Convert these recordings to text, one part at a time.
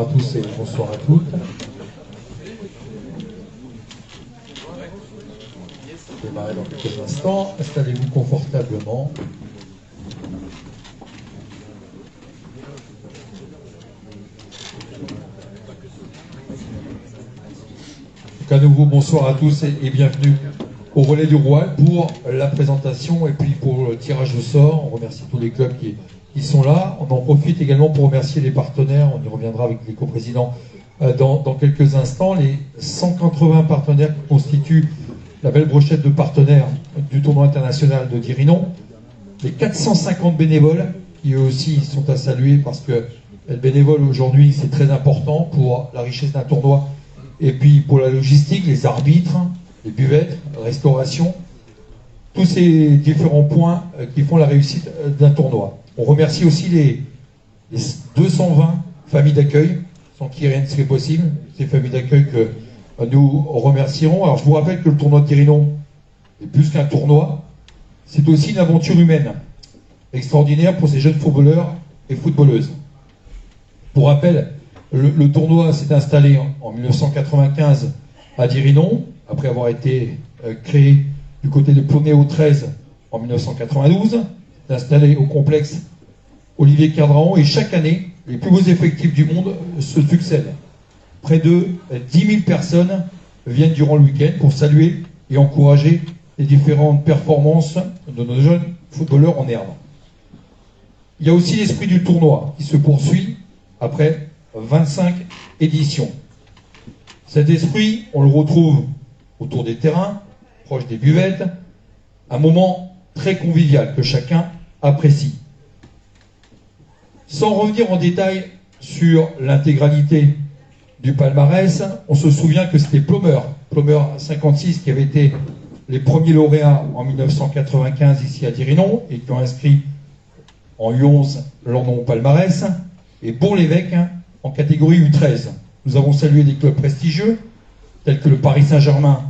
Bonsoir à tous et bonsoir à toutes. Je vais démarrer dans quelques instants. Installez-vous confortablement. Donc à nouveau, bonsoir à tous et bienvenue au Relais du Roi pour la présentation et puis pour le tirage au sort. On remercie tous les clubs qui sont là. On en profite également pour remercier les partenaires. On y reviendra avec les coprésidents dans quelques instants. Les 180 partenaires qui constituent la belle brochette de partenaires du tournoi international de Dirinon. Les 450 bénévoles qui eux aussi sont à saluer parce que le bénévole aujourd'hui c'est très important pour la richesse d'un tournoi et puis pour la logistique, les arbitres, les buvettes, la restauration, tous ces différents points qui font la réussite d'un tournoi. On remercie aussi les 220 familles d'accueil, sans qui rien ne serait possible, ces familles d'accueil que nous remercierons. Alors je vous rappelle que le tournoi de Dirinon est plus qu'un tournoi, c'est aussi une aventure humaine extraordinaire pour ces jeunes footballeurs et footballeuses. Pour rappel, le tournoi s'est installé en 1995 à Dirinon, après avoir été créé du côté de Plonéo 13 en 1992, installé au complexe Olivier Kerdraon, et chaque année, les plus beaux effectifs du monde se succèdent. Près de 10 000 personnes viennent durant le week-end pour saluer et encourager les différentes performances de nos jeunes footballeurs en herbe. Il y a aussi l'esprit du tournoi qui se poursuit après 25 éditions. Cet esprit, on le retrouve autour des terrains, proche des buvettes, un moment très convivial que chacun apprécie. Sans revenir en détail sur l'intégralité du palmarès, on se souvient que c'était Plumeur 56 qui avait été les premiers lauréats en 1995 ici à Dirinon et qui ont inscrit en U11 leur nom au palmarès, et Bourg-l'Évêque en catégorie U13. Nous avons salué des clubs prestigieux tels que le Paris Saint-Germain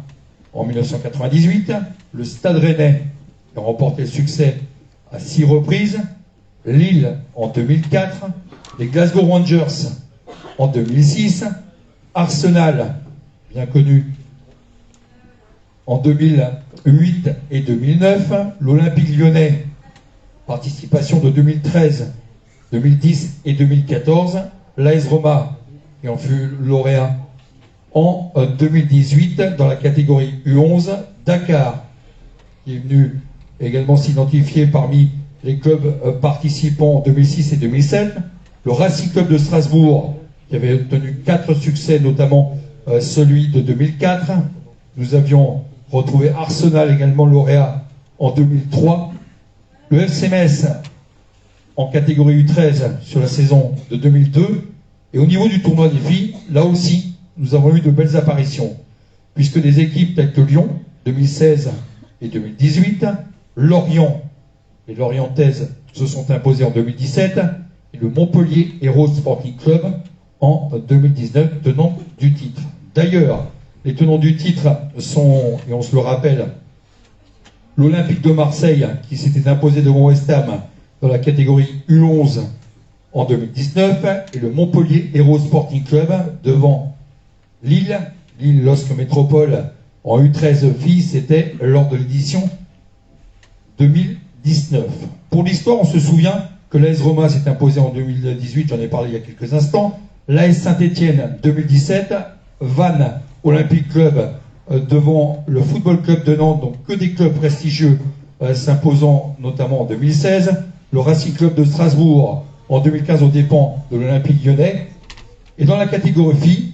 en 1998, le Stade Rennais qui a remporté le succès à 6 reprises, Lille en 2004, les Glasgow Rangers en 2006, Arsenal, bien connu, en 2008 et 2009, l'Olympique Lyonnais, participation de 2013, 2010 et 2014, l'AS Roma, qui en fut lauréat en 2018 dans la catégorie U11, Dakar, qui est venu également s'identifier parmi les clubs participants en 2006 et 2007, le Racing Club de Strasbourg, qui avait obtenu 4 succès, notamment celui de 2004. Nous avions retrouvé Arsenal, également lauréat en 2003, le FC Metz en catégorie U13 sur la saison de 2002, et au niveau du tournoi des filles, là aussi, nous avons eu de belles apparitions, puisque des équipes telles que Lyon, 2016 et 2018, Lorient et Lorientaises se sont imposées en 2017, et le Montpellier Heroes Sporting Club en 2019, tenant du titre. D'ailleurs, les tenants du titre sont, et on se le rappelle, l'Olympique de Marseille, qui s'était imposé devant West Ham dans la catégorie U11 en 2019, et le Montpellier Heroes Sporting Club devant Lille LOSC Métropole en U13 filles, c'était lors de l'édition 2019. Pour l'histoire, on se souvient que l'AS Roma s'est imposé en 2018, j'en ai parlé il y a quelques instants, l'AS Saint-Étienne 2017, Vannes Olympique Club devant le Football Club de Nantes, donc que des clubs prestigieux s'imposant notamment en 2016, le Racing Club de Strasbourg en 2015 aux dépens de l'Olympique Lyonnais. Et dans la catégorie filles,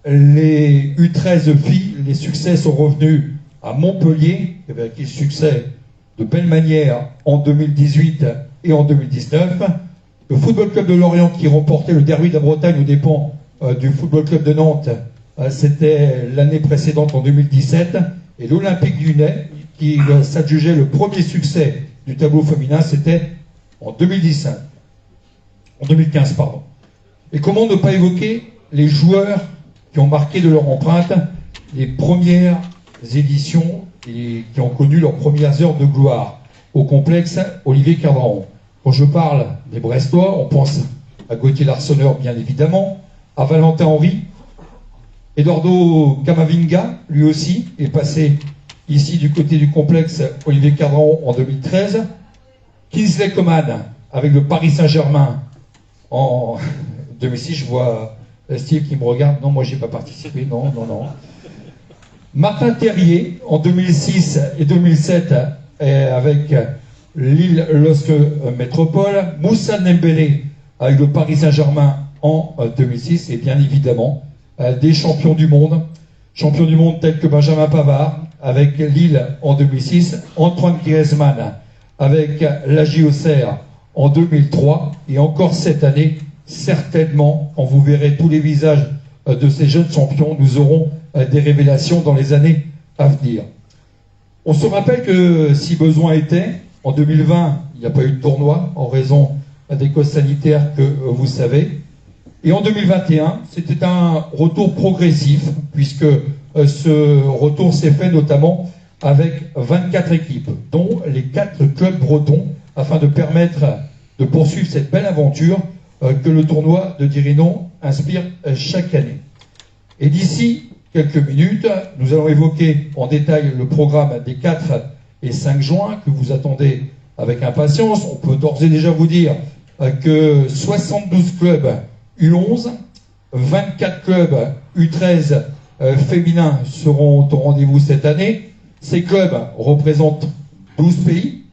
les U13 filles, les succès sont revenus à Montpellier, qui avait acquis le succès de belle manière en 2018 et en 2019. Le Football Club de Lorient qui remportait le derby de la Bretagne aux dépens du Football Club de Nantes, c'était l'année précédente en 2017. Et l'Olympique Lyonnais qui s'adjugeait le premier succès du tableau féminin, c'était en 2015, pardon. Et comment ne pas évoquer les joueurs qui ont marqué de leur empreinte les premières éditions et qui ont connu leurs premières heures de gloire au complexe Olivier Kerdraon. Quand je parle des Brestois, on pense à Gauthier Larsonneur, bien évidemment, à Valentin Henry. Eduardo Camavinga, lui aussi, est passé ici du côté du complexe Olivier Cadran en 2013. Kingsley Coman avec le Paris Saint-Germain en 2006. Je vois Steve qui me regarde. Non, moi, j'ai pas participé. Non. Martin Terrier en 2006 et 2007 avec Lille LOSC Métropole. Moussa Dembélé avec le Paris Saint-Germain en 2006 et bien évidemment des champions du monde tels que Benjamin Pavard avec Lille en 2006, Antoine Griezmann avec la Auxerre en 2003 et encore cette année, certainement, quand vous verrez tous les visages de ces jeunes champions, nous aurons des révélations dans les années à venir. On se rappelle que si besoin était, en 2020, il n'y a pas eu de tournoi en raison des causes sanitaires que vous savez. Et en 2021, c'était un retour progressif, puisque ce retour s'est fait notamment avec 24 équipes, dont les 4 clubs bretons, afin de permettre de poursuivre cette belle aventure que le tournoi de Dirinon inspire chaque année. Et d'ici quelques minutes, nous allons évoquer en détail le programme des 4 et 5 juin que vous attendez avec impatience. On peut d'ores et déjà vous dire que 72 clubs U11, 24 clubs U13 féminins seront au rendez-vous cette année. Ces clubs représentent 12 pays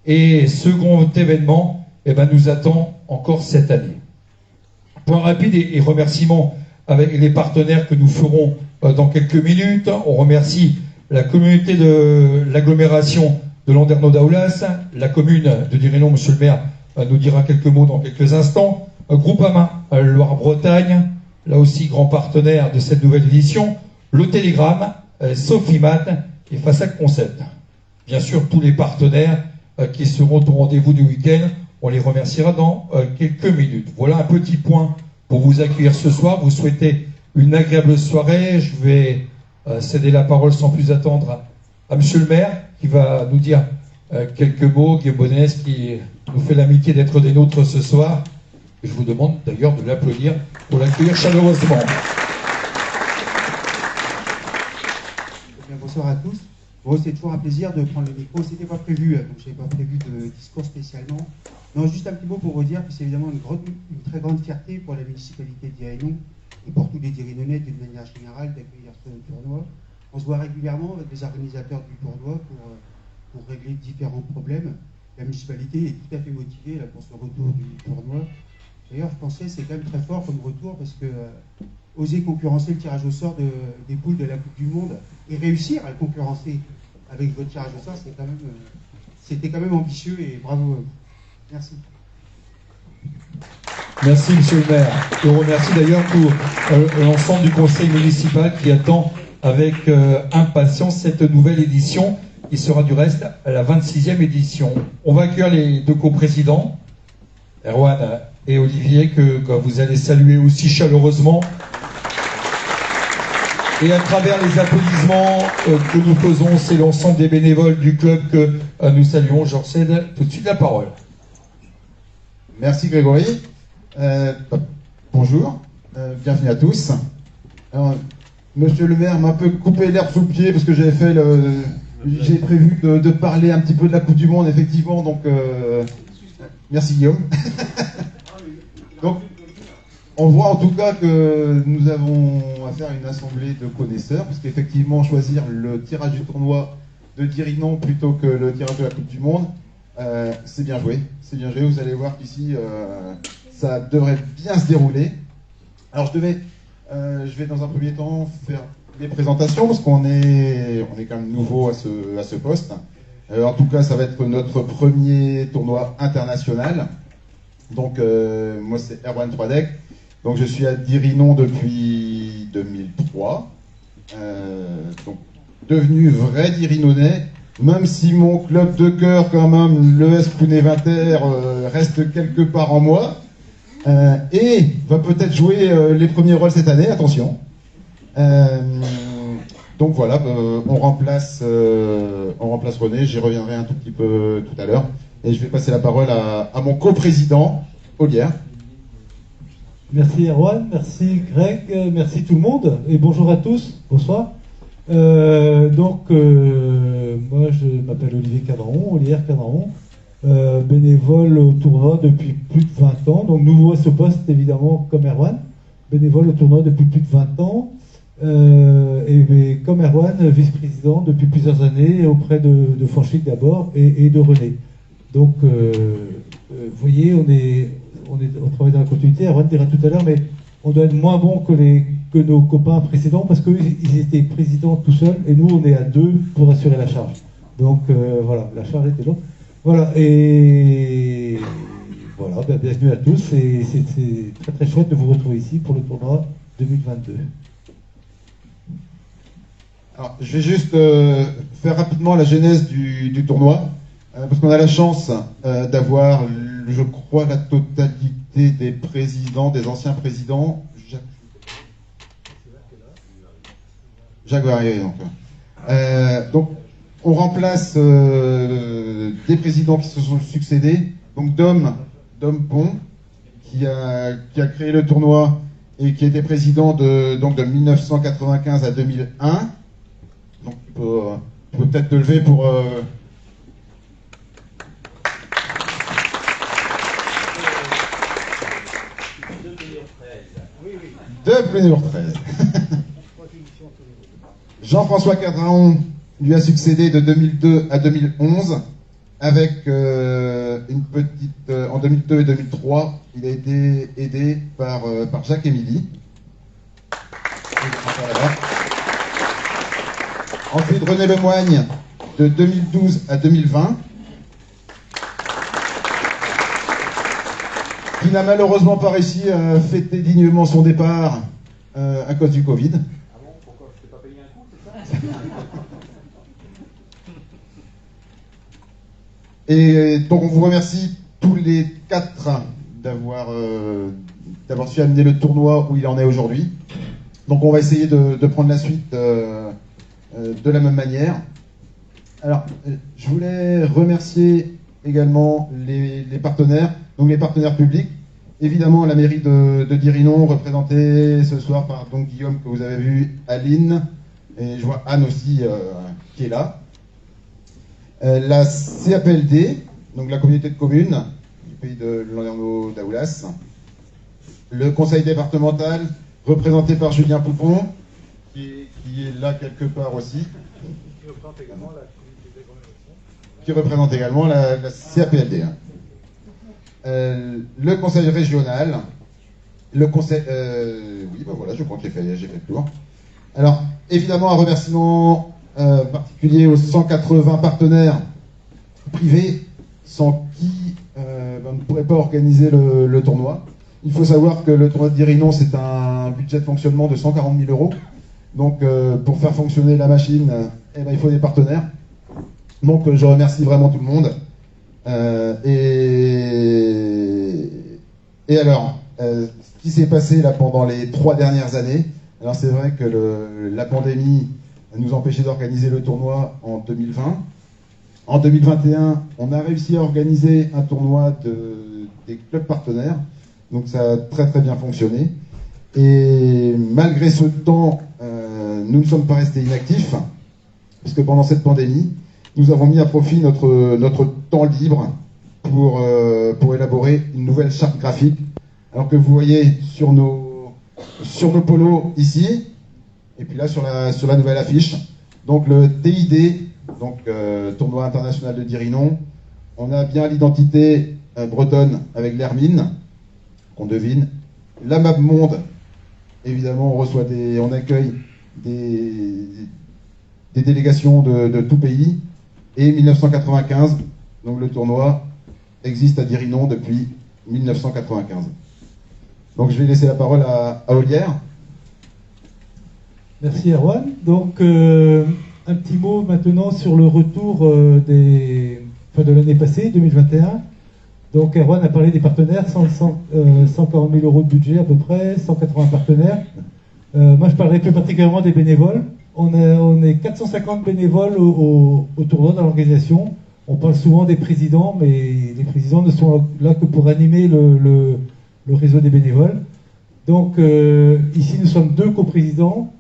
et ce grand événement nous attend encore cette année. Point rapide et remerciements avec les partenaires que nous ferons dans quelques minutes. On remercie la communauté de l'agglomération de Landerneau-Daoulas, la commune de Dirinon, monsieur le maire nous dira quelques mots dans quelques instants. Groupama Loire-Bretagne, là aussi grand partenaire de cette nouvelle édition, le Télégramme, Sofimat et Fassac Concept. Bien sûr, tous les partenaires qui seront au rendez-vous du week-end, on les remerciera dans quelques minutes. Voilà un petit point pour vous accueillir ce soir. Vous souhaitez une agréable soirée. Je vais céder la parole sans plus attendre à monsieur le maire qui va nous dire quelques mots. Guillaume Bonnes qui nous fait l'amitié d'être des nôtres ce soir. Je vous demande d'ailleurs de l'applaudir pour l'accueillir chaleureusement. Bien, bonsoir à tous. Bon, c'est toujours un plaisir de prendre le micro. C'était pas prévu, donc je n'avais pas prévu de discours spécialement. Non, juste un petit mot pour vous dire que c'est évidemment une très grande fierté pour la municipalité de Dirinon et pour tous les Dirinonnais d'une manière générale d'accueillir ce tournoi. On se voit régulièrement avec les organisateurs du tournoi pour régler différents problèmes. La municipalité est tout à fait motivée là, pour ce retour du tournoi. D'ailleurs, je pensais que c'est quand même très fort comme retour parce que oser concurrencer le tirage au sort des poules de la Coupe du Monde et réussir à le concurrencer avec votre tirage au sort, c'était quand même ambitieux et bravo à vous. Merci. Merci, monsieur le maire. Et on remercie d'ailleurs tout l'ensemble du conseil municipal qui attend avec impatience cette nouvelle édition qui sera du reste à la 26e édition. On va accueillir les 2 coprésidents, Erwan et Olivier, que vous allez saluer aussi chaleureusement. Et à travers les applaudissements que nous faisons, c'est l'ensemble des bénévoles du club que nous saluons. Je leur cède tout de suite la parole. Merci Grégory. Bonjour, bienvenue à tous. Alors, monsieur le maire m'a un peu coupé l'herbe sous le pied parce que j'ai prévu de parler un petit peu de la Coupe du Monde, effectivement, donc merci Guillaume. Donc, on voit en tout cas que nous avons affaire à une assemblée de connaisseurs, parce qu'effectivement, choisir le tirage du tournoi de Dirinon plutôt que le tirage de la Coupe du Monde, c'est bien joué. C'est bien joué, vous allez voir qu'ici, ça devrait bien se dérouler. Alors, je vais dans un premier temps faire des présentations, parce qu'on est quand même nouveau à ce poste. En tout cas, ça va être notre premier tournoi international. Donc, moi, c'est Erwan Troidec. Donc, je suis à Dirinon depuis 2003. Donc, devenu vrai Dirinonnais, même si mon club de cœur, quand même, l'ES Plounévinter, reste quelque part en moi. Et va peut-être jouer les premiers rôles cette année, attention. Donc voilà, on remplace René, j'y reviendrai un tout petit peu tout à l'heure. Et je vais passer la parole à mon coprésident, Olière. Merci Erwan, merci Greg, merci tout le monde et bonjour à tous, bonsoir. Moi je m'appelle Olivier Cadran, Olivier Cadran, bénévole au tournoi depuis plus de 20 ans, donc nouveau à ce poste évidemment comme Erwan, bénévole au tournoi depuis plus de 20 ans, et comme Erwan, vice-président depuis plusieurs années auprès de Franchic d'abord et de René. Donc vous voyez, on travaille dans la continuité, Erwan dira tout à l'heure, mais on doit être moins bon que nos copains précédents parce qu'eux, ils étaient présidents tout seuls et nous, on est à deux pour assurer la charge. Donc voilà, la charge était longue. Voilà, et voilà, bienvenue à tous et c'est très très chouette de vous retrouver ici pour le tournoi 2022. Alors, je vais juste faire rapidement la genèse du tournoi, parce qu'on a la chance d'avoir, je crois, la totalité des présidents, des anciens présidents. Jacques Varier, donc on remplace des présidents qui se sont succédés. Donc Dom Pont, qui a créé le tournoi et qui était président de 1995 à 2001. Donc tu peux peut-être te lever pour... Depuis numéro 13. Jean-François Cadran lui a succédé de 2002 à 2011 avec une petite... en 2002 et 2003, il a été aidé par Jacques Émilie. Ensuite, René Lemoigne, de 2012 à 2020, qui n'a malheureusement pas réussi à fêter dignement son départ à cause du Covid. Ah bon, pourquoi je t'ai pas payé un coup, c'est ça? Et donc on vous remercie tous les quatre d'avoir su amener le tournoi où il en est aujourd'hui. Donc on va essayer de prendre la suite de la même manière. Alors, je voulais remercier également les partenaires, donc les partenaires publics. Évidemment, la mairie de Dirinon, représentée ce soir par donc Guillaume, que vous avez vu, Aline, et je vois Anne aussi qui est là. La CAPLD, donc la communauté de communes du pays de Landerneau d'Aoulas. Le conseil départemental, représenté par Julien Poupon, qui est là quelque part aussi. Qui représente également la CAPLD. Le conseil régional, le conseil... oui, ben voilà, je crois que j'ai fait le tour. Alors, évidemment, un remerciement particulier aux 180 partenaires privés sans qui on ne pourrait pas organiser le tournoi. Il faut savoir que le tournoi de Dirinon, c'est un budget de fonctionnement de 140 000 €. Donc, pour faire fonctionner la machine, il faut des partenaires. Donc, je remercie vraiment tout le monde. Et alors, ce qui s'est passé là pendant les 3 dernières années, alors c'est vrai que la pandémie nous a empêché d'organiser le tournoi en 2020. En 2021, on a réussi à organiser un tournoi des clubs partenaires. Donc ça a très très bien fonctionné. Et malgré ce temps, nous ne sommes pas restés inactifs, puisque pendant cette pandémie, nous avons mis à profit notre temps libre pour élaborer une nouvelle charte graphique. Alors que vous voyez sur nos polos ici, et puis là sur la nouvelle affiche, donc le TID, donc Tournoi International de Dirinon, on a bien l'identité bretonne avec l'hermine, qu'on devine. La map monde, évidemment, on accueille des délégations de tout pays. Et 1995, donc le tournoi existe à Dirinon depuis 1995. Donc je vais laisser la parole à Olière. Merci Erwan. Donc un petit mot maintenant sur le retour de l'année passée, 2021. Donc Erwan a parlé des partenaires, 140 000 € de budget à peu près, 180 partenaires. Moi je parlerai plus particulièrement des bénévoles. On est 450 bénévoles au tournoi dans l'organisation. On parle souvent des présidents, mais les présidents ne sont là que pour animer le réseau des bénévoles. Donc ici nous sommes 2 coprésidents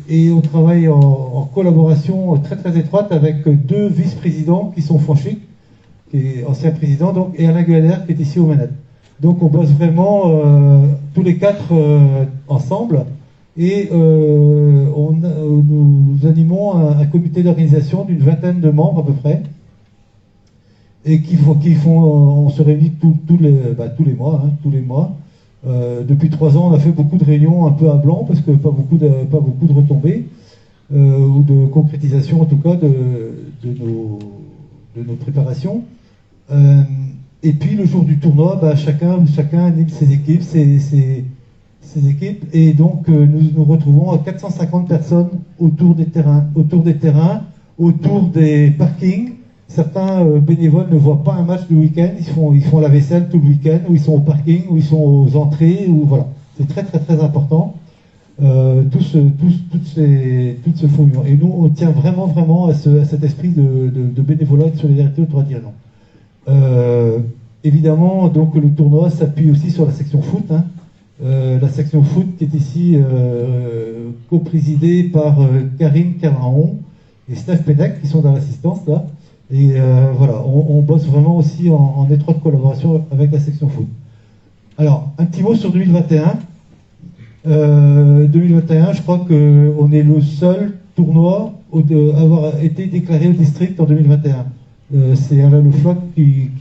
et on travaille en collaboration très très étroite avec 2 vice-présidents qui sont Franchic, qui est ancien président, donc, et Alain Gueller qui est ici aux manettes. Donc on bosse vraiment tous les 4 ensemble et nous animons un comité d'organisation d'une 20aine de membres à peu près et on se réunit tous les mois, hein, tous les mois. Depuis 3 ans, on a fait beaucoup de réunions un peu à blanc parce que pas beaucoup de retombées ou de concrétisation en tout cas de nos préparations. Et puis le jour du tournoi, chacun anime ses équipes, ses équipes, et donc nous nous retrouvons à 450 personnes autour des terrains, autour des parkings. Certains bénévoles ne voient pas un match le week-end, ils font la vaisselle tout le week-end, ou ils sont au parking, ou ils sont aux entrées, ou voilà. C'est très très très important. Tout ce fouillement. Et nous, on tient vraiment à cet esprit de bénévolat et de solidarité autour de Dirinon. Évidemment, donc le tournoi s'appuie aussi sur la section foot. Hein. La section foot qui est ici coprésidée par Karine Caraon et Steph Pennec qui sont dans l'assistance là. Et voilà, on bosse vraiment aussi en étroite collaboration avec la section foot. Alors, un petit mot sur 2021. 2021, je crois qu'on est le seul tournoi à avoir été déclaré au district en 2021. C'est Alain Le Floch qui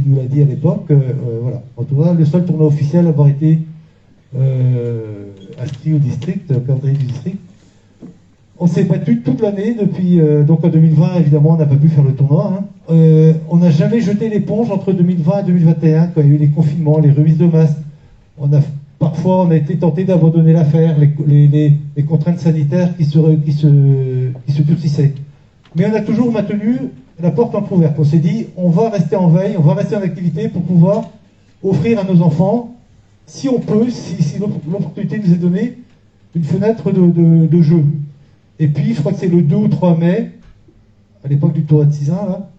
nous l'a dit à l'époque. Voilà. En tout cas, le seul tournoi officiel à avoir été inscrit au district, calendrier du district. On s'est battu toute l'année depuis. Donc en 2020, évidemment, on n'a pas pu faire le tournoi. Hein. On n'a jamais jeté l'éponge entre 2020 et 2021, quand il y a eu les confinements, les remises de masques. Parfois, on a été tenté d'abandonner l'affaire, les contraintes sanitaires qui se durcissaient. Mais on a toujours maintenu la porte entrouverte. On s'est dit, on va rester en veille, on va rester en activité pour pouvoir offrir à nos enfants, si on peut, si l'opportunité nous est donnée, une fenêtre de jeu. Et puis, je crois que c'est le 2 ou 3 mai, à l'époque du tournoi de 6-1, là,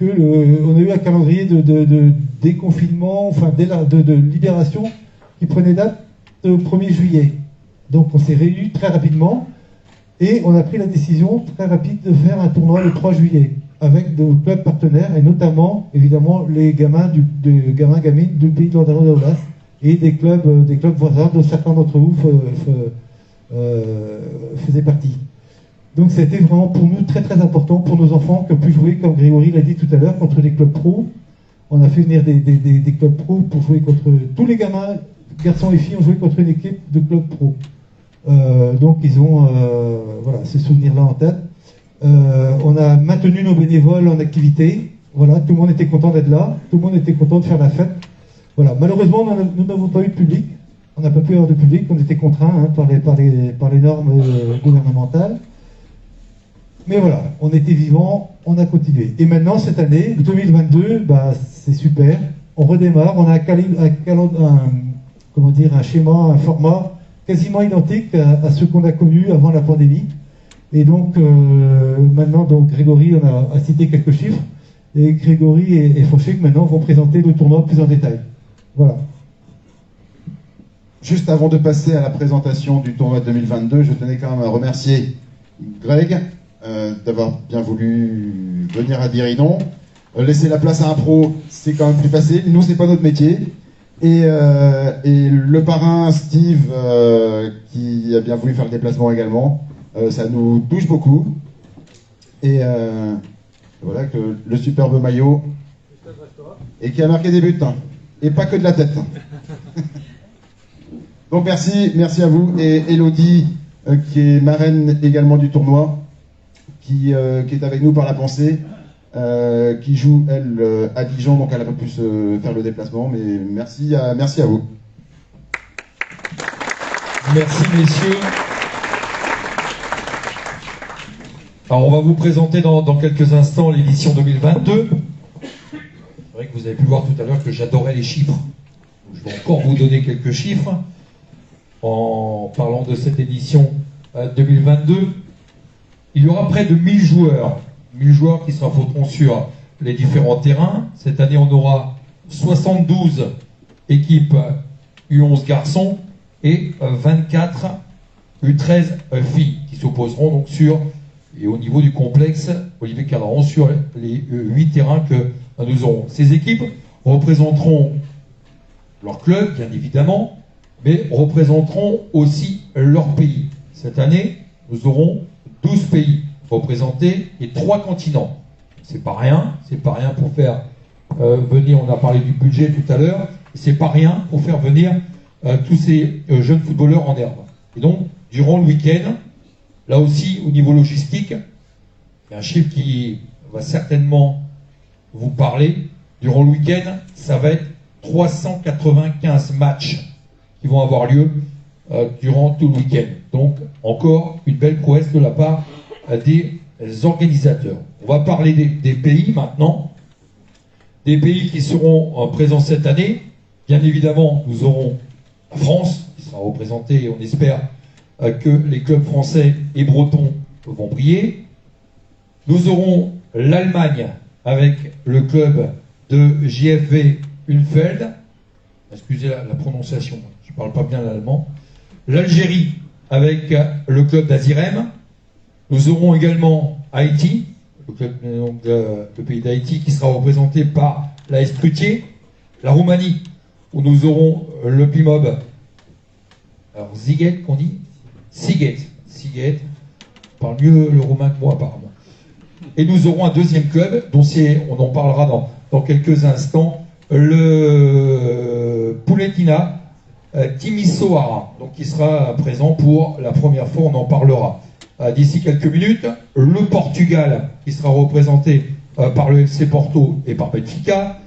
on a eu un calendrier de déconfinement, enfin de libération, qui prenait date au 1er juillet. Donc on s'est réunis très rapidement et on a pris la décision très rapide de faire un tournoi le 3 juillet avec nos clubs partenaires et notamment, évidemment, les gamins-gamines du pays de l'Andalousie et des clubs voisins dont certains d'entre vous faisaient partie. Donc c'était vraiment pour nous très très important, pour nos enfants, qui ont pu jouer, comme Grégory l'a dit tout à l'heure, contre des clubs pro. On a fait venir des clubs pro pour jouer contre tous les gamins, garçons et filles, ont joué contre une équipe de clubs pro. Donc ils ont ces souvenirs-là en tête. On a maintenu nos bénévoles en activité. Voilà, tout le monde était content d'être là, tout le monde était content de faire la fête. Voilà. Malheureusement, nous n'avons pas eu de public. On n'a pas pu avoir de public, on était contraints par les normes gouvernementales. Mais voilà, on était vivants, on a continué. Et maintenant, cette année, 2022, c'est super. On redémarre, on a un schéma, un format quasiment identique à ce qu'on a connu avant la pandémie. Et donc, maintenant, Grégory a cité quelques chiffres. Et Grégory et Franchic, maintenant, vont présenter le tournoi plus en détail. Voilà. Juste avant de passer à la présentation du tournoi 2022, je tenais quand même à remercier Greg d'avoir bien voulu venir à Dirinon. Laisser la place à un pro, c'est quand même plus facile. Nous, c'est pas notre métier. Et le parrain Steve, qui a bien voulu faire le déplacement également, ça nous touche beaucoup. Et voilà que le superbe maillot, et qui a marqué des buts, hein, et pas que de la tête. Donc merci à vous. Et Elodie, qui est marraine également du tournoi, qui est avec nous par la pensée, qui joue, elle, à Dijon, donc elle n'a pas pu se faire le déplacement, mais merci à vous. Merci, messieurs. Alors, on va vous présenter dans quelques instants l'édition 2022. C'est vrai que vous avez pu voir tout à l'heure que j'adorais les chiffres. Je vais encore vous donner quelques chiffres en parlant de cette édition 2022. Il y aura près de 1000 joueurs. 1000 joueurs qui s'affronteront sur les différents terrains. Cette année, on aura 72 équipes U11 garçons et 24 U13 filles qui s'opposeront donc et au niveau du complexe Olivier Cadran sur les 8 terrains que nous aurons. Ces équipes représenteront leur club, bien évidemment, mais représenteront aussi leur pays. Cette année, nous aurons 12 pays représentés et 3 continents. C'est pas rien pour faire venir, on a parlé du budget tout à l'heure, c'est pas rien pour faire venir tous ces jeunes footballeurs en herbe. Et donc, durant le week-end, là aussi, au niveau logistique, il y a un chiffre qui va certainement vous parler. Durant le week-end, ça va être 395 matchs qui vont avoir lieu durant tout le week-end. Donc, encore une belle prouesse de la part des organisateurs. On va parler des pays maintenant. Des pays qui seront présents cette année. Bien évidemment, nous aurons la France, qui sera représentée, et on espère que les clubs français et bretons vont briller. Nous aurons l'Allemagne avec le club de JFV Unfeld. Excusez la prononciation, je ne parle pas bien l'allemand. L'Algérie avec le club d'Azirem. Nous aurons également Haïti, le pays d'Haïti qui sera représenté par l'AS Plutier. La Roumanie, où nous aurons le Pimob. Alors Ziget qu'on dit Siget. Parle mieux le roumain que moi apparemment. Et nous aurons un deuxième club, dont on en parlera dans quelques instants, le Pouletina Timisoara, donc qui sera présent pour la première fois, on en parlera d'ici quelques minutes. Le Portugal, qui sera représenté par le FC Porto et par Benfica.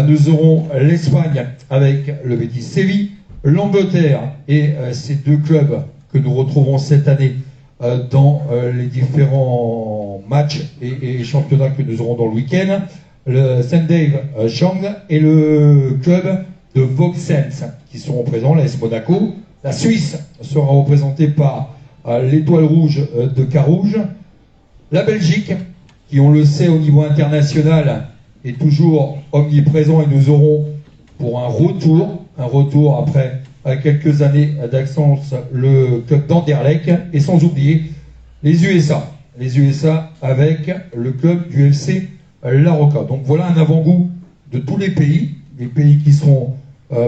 Nous aurons l'Espagne avec le Betis Séville, l'Angleterre et ces deux clubs que nous retrouverons cette année dans les différents matchs et championnats que nous aurons dans le week-end, le St. Dave Chang et le club de Vauxhall qui seront présents, l'AS Monaco. La Suisse sera représentée par l'Étoile Rouge de Carouge. La Belgique, qui on le sait au niveau international est toujours omniprésent, et nous aurons pour un retour après quelques années d'absence, le club d'Anderlecht, et sans oublier les USA avec le club du FC La Roca. Donc voilà un avant-goût de tous les pays qui seront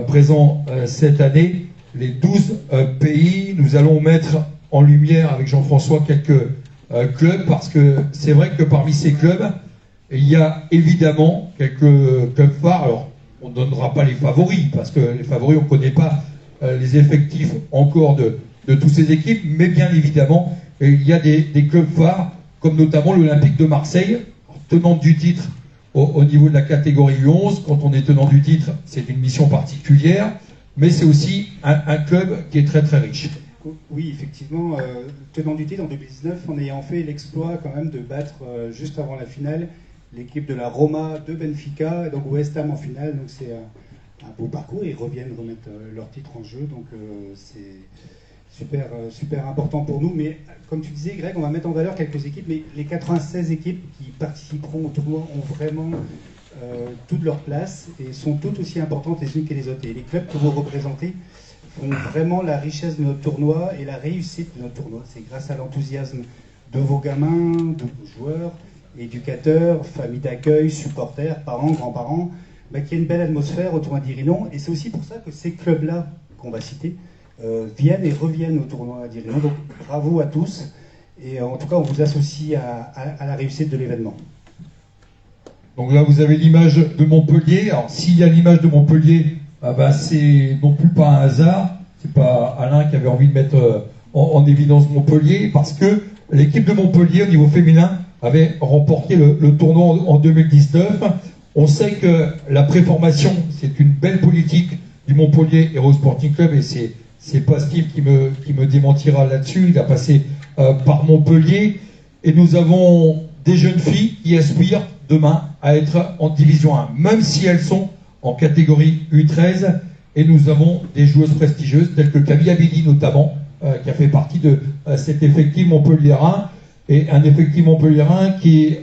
présents cette année, les 12 pays. Nous allons mettre en lumière avec Jean-François quelques clubs, parce que c'est vrai que parmi ces clubs, il y a évidemment quelques clubs phares. Alors, on ne donnera pas les favoris, parce que les favoris, on ne connaît pas les effectifs encore de toutes ces équipes, mais bien évidemment, il y a des clubs phares, comme notamment l'Olympique de Marseille, tenant du titre au niveau de la catégorie U11. Quand on est tenant du titre, c'est une mission particulière, mais c'est aussi un club qui est très très riche. Oui, effectivement, tenant du titre en 2019, en ayant fait l'exploit quand même de battre juste avant la finale l'équipe de la Roma de Benfica, donc West Ham en finale. Donc c'est un beau parcours. Ils reviennent remettre leur titre en jeu, donc c'est super important pour nous. Mais comme tu disais, Greg, on va mettre en valeur quelques équipes, mais les 96 équipes qui participeront au tournoi ont vraiment toute leur place et sont toutes aussi importantes les unes que les autres. Et les clubs que vous représentez font vraiment la richesse de notre tournoi et la réussite de notre tournoi. C'est grâce à l'enthousiasme de vos gamins, de vos joueurs, éducateurs, familles d'accueil, supporters, parents, grands-parents, qu'il y a une belle atmosphère au tournoi d'Irinon. Et c'est aussi pour ça que ces clubs-là, qu'on va citer, viennent et reviennent au tournoi d'Irinon. Donc bravo à tous. Et en tout cas, on vous associe à la réussite de l'événement. Donc là, vous avez l'image de Montpellier. Alors, s'il y a l'image de Montpellier, c'est non plus pas un hasard. C'est pas Alain qui avait envie de mettre en évidence Montpellier, parce que l'équipe de Montpellier, au niveau féminin, avait remporté le tournoi en 2019. On sait que la préformation, c'est une belle politique du Montpellier Hero Sporting Club, et c'est pas Steve qui me démentira là-dessus. Il a passé par Montpellier, et nous avons des jeunes filles qui aspirent demain à être en division 1, même si elles sont en catégorie U13, et nous avons des joueuses prestigieuses telles que Camille Abidi notamment, qui a fait partie de cet effectif montpelliérain, et un effectif montpelliérain qui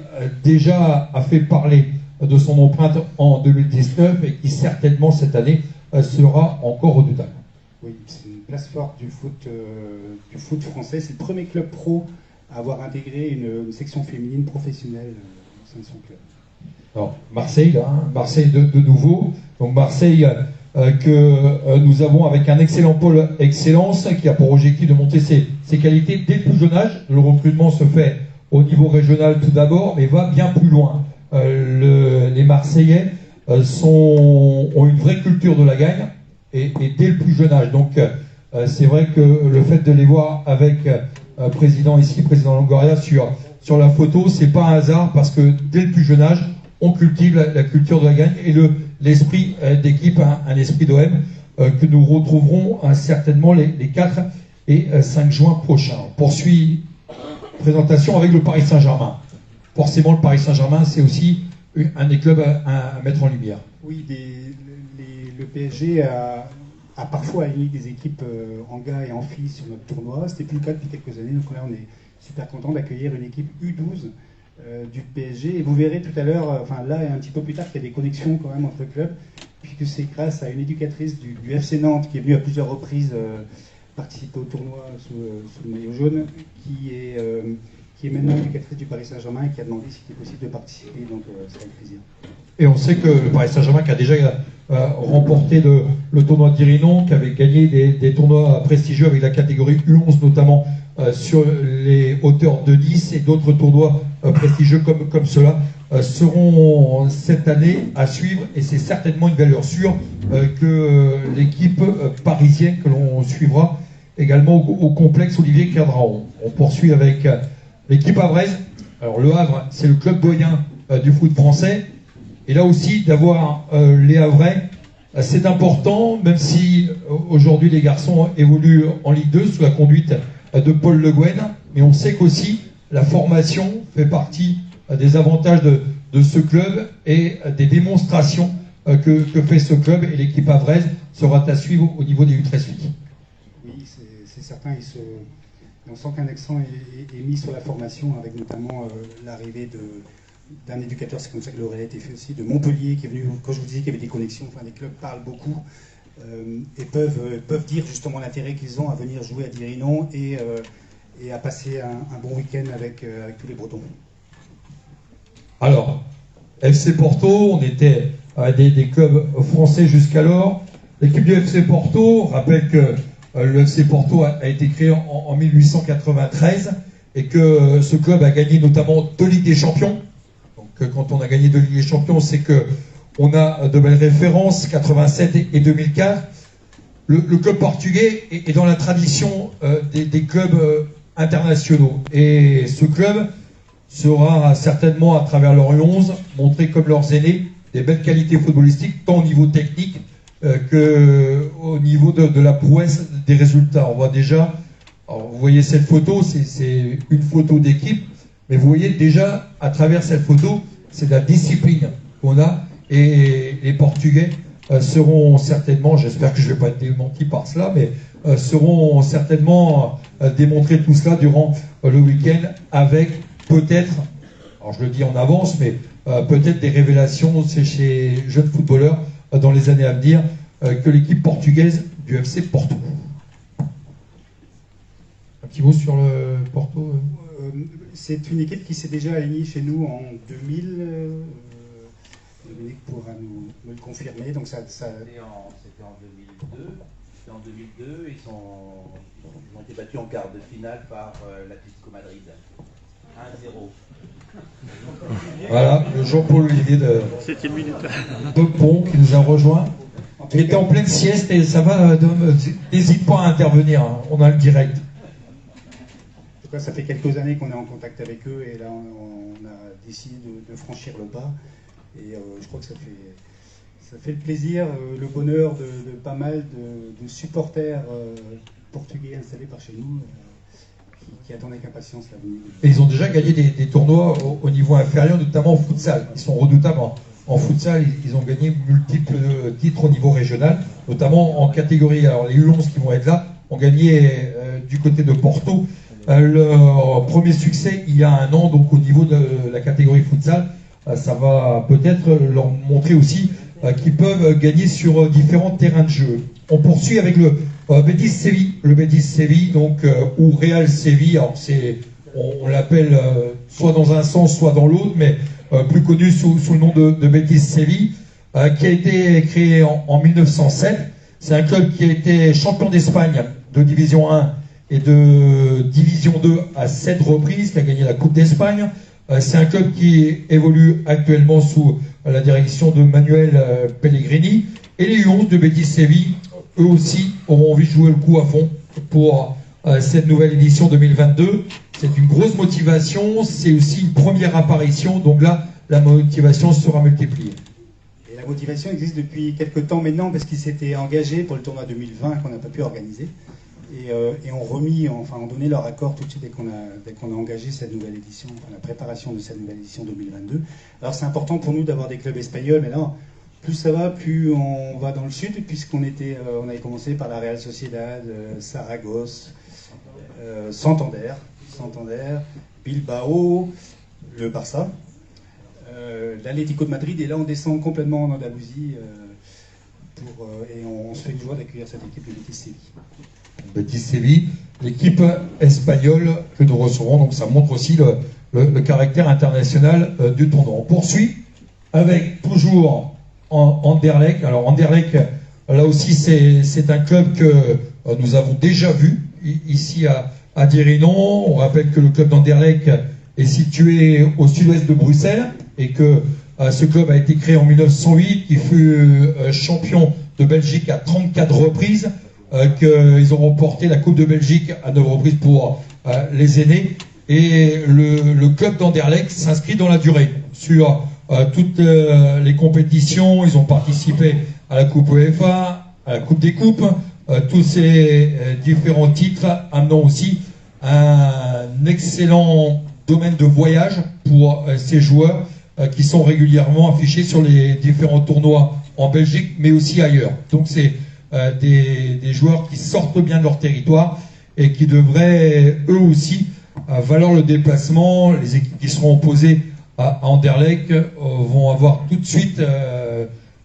déjà a fait parler de son empreinte en 2019 et qui certainement cette année sera encore redoutable. Oui, c'est une place forte du foot français. C'est le premier club pro à avoir intégré une section féminine professionnelle au sein de son club. Alors, Marseille, là, Marseille de nouveau. Donc Marseille que nous avons avec un excellent pôle excellence qui a pour objectif de monter ses qualités dès le plus jeune âge. Le recrutement se fait au niveau régional tout d'abord, mais va bien plus loin. Les Marseillais ont une vraie culture de la gagne et dès le plus jeune âge. Donc c'est vrai que le fait de les voir avec président Longoria sur la photo, c'est pas un hasard parce que dès le plus jeune âge, on cultive la culture de la gagne et l'esprit d'équipe, un esprit d'OM que nous retrouverons certainement les 4 et 5 juin prochains. On poursuit présentation avec le Paris Saint-Germain. Forcément, le Paris Saint-Germain, c'est aussi un des clubs à mettre en lumière. Oui, le PSG a parfois aligné des équipes en gars et en filles sur notre tournoi. C'était plus le cas depuis quelques années, donc là on est super content d'accueillir une équipe U12 du PSG. Et vous verrez tout à l'heure, enfin là et un petit peu plus tard, qu'il y a des connexions quand même entre clubs, puisque c'est grâce à une éducatrice du FC Nantes qui est venue à plusieurs reprises participer au tournoi sous le maillot jaune, qui est maintenant éducatrice du Paris Saint-Germain et qui a demandé si c'était possible de participer, donc c'est avec plaisir. Et on sait que le Paris Saint-Germain qui a déjà remporté le tournoi d'Irinon, qui avait gagné des tournois prestigieux avec la catégorie U11 notamment sur les hauteurs de Nice et d'autres tournois prestigieux comme cela seront cette année à suivre et c'est certainement une valeur sûre que l'équipe parisienne que l'on suivra également au complexe Olivier Cadraon. On poursuit avec l'équipe havraise. Alors le Havre, c'est le club doyen du foot français. Et là aussi, d'avoir les Havrais, c'est important, même si aujourd'hui les garçons évoluent en Ligue 2 sous la conduite de Paul Le Guen. Mais on sait qu'aussi la formation fait partie des avantages de ce club et des démonstrations que fait ce club. Et l'équipe havraise sera à suivre au niveau des U13 filles. Oui, c'est certain. On sent qu'un accent est mis sur la formation, avec notamment l'arrivée d'un éducateur, c'est comme ça que l'aurait été fait aussi, de Montpellier, qui est venu, quand je vous disais qu'il y avait des connexions, enfin les clubs parlent beaucoup et peuvent dire justement l'intérêt qu'ils ont à venir jouer à Dirinon et à passer un bon week-end avec tous les Bretons. Alors, FC Porto, on était des clubs français jusqu'alors. L'équipe du FC Porto rappelle que le FC Porto a été créé en 1893 et que ce club a gagné notamment 2 Ligues des Champions. Donc quand on a gagné 2 Ligues des Champions, c'est qu'on a de belles références, 87 et 2004. Le club portugais est dans la tradition des clubs internationaux. Et ce club sera certainement, à travers leur U11, montré comme leurs aînés des belles qualités footballistiques, tant au niveau technique qu'au niveau de la prouesse des résultats. On voit déjà, alors vous voyez cette photo, c'est une photo d'équipe, mais vous voyez déjà, à travers cette photo, c'est de la discipline qu'on a, et les Portugais seront certainement, j'espère que je ne vais pas être démenti par cela, mais seront certainement démontrer tout cela durant le week-end avec peut-être, alors je le dis en avance, mais peut-être des révélations chez jeunes footballeurs dans les années à venir que l'équipe portugaise du FC Porto. Un petit mot sur le Porto C'est une équipe qui s'est déjà alignée chez nous en 2000. Dominique pourra me le confirmer. Donc ça... C'était en 2002. C'était en 2002. Ils ont été battus en quart de finale par l'Atlético Madrid. 1-0. Voilà, le Jean-Paul Olivier de Pont qui nous a rejoint. Il était en pleine sieste et ça va, n'hésite pas à intervenir, hein. On a le direct. En tout cas, ça fait quelques années qu'on est en contact avec eux et là on a décidé de franchir le pas. Et je crois que ça fait le plaisir, le bonheur de pas mal de supporters portugais installés par chez nous. Qui attendent avec impatience la venue. Et ils ont déjà gagné des tournois au niveau inférieur, notamment en futsal. Ils sont redoutables en futsal. Ils ont gagné multiples titres au niveau régional, notamment en catégorie. Alors les U11 qui vont être là ont gagné du côté de Porto leur premier succès il y a 1 an, donc au niveau de la catégorie futsal. Ça va peut-être leur montrer aussi qui peuvent gagner sur différents terrains de jeu. On poursuit avec le Betis Séville, donc, ou Real Séville. Alors on l'appelle soit dans un sens, soit dans l'autre, mais plus connu sous le nom de Betis Séville, qui a été créé en 1907. C'est un club qui a été champion d'Espagne de Division 1 et de Division 2 à 7 reprises, qui a gagné la Coupe d'Espagne. C'est un club qui évolue actuellement sous la direction de Manuel Pellegrini. Et les U11 de Betis Séville, eux aussi, auront envie de jouer le coup à fond pour cette nouvelle édition 2022. C'est une grosse motivation, c'est aussi une première apparition, donc là, la motivation sera multipliée. Et la motivation existe depuis quelques temps maintenant, parce qu'ils s'étaient engagés pour le tournoi 2020 qu'on n'a pas pu organiser. Et ont donné leur accord tout de suite dès qu'on a engagé cette nouvelle édition, enfin, la préparation de cette nouvelle édition 2022. Alors c'est important pour nous d'avoir des clubs espagnols, mais là, plus ça va, plus on va dans le sud, puisqu'on avait commencé par la Real Sociedad, Saragosse, Santander, Bilbao, le Barça, l'Atlético de Madrid, et là on descend complètement en Andalousie, et on se fait une joie d'accueillir cette équipe de Betis Séville. Betis Séville, l'équipe espagnole que nous recevrons, donc ça montre aussi le caractère international du tournoi. On poursuit avec toujours Anderlecht. Alors Anderlecht, là aussi c'est un club que nous avons déjà vu ici à Dirinon. On rappelle que le club d'Anderlecht est situé au sud-ouest de Bruxelles et que ce club a été créé en 1908, il fut champion de Belgique à 34 reprises, qu'ils ont remporté la Coupe de Belgique à 9 reprises pour les aînés. Et le club d'Anderlecht s'inscrit dans la durée sur toutes les compétitions. Ils ont participé à la Coupe UEFA, à la Coupe des Coupes, tous ces différents titres amenant aussi un excellent domaine de voyage pour ces joueurs qui sont régulièrement affichés sur les différents tournois en Belgique, mais aussi ailleurs. Donc c'est des joueurs qui sortent bien de leur territoire et qui devraient eux aussi valoir le déplacement. Les équipes qui seront opposées à Anderlecht vont avoir tout de suite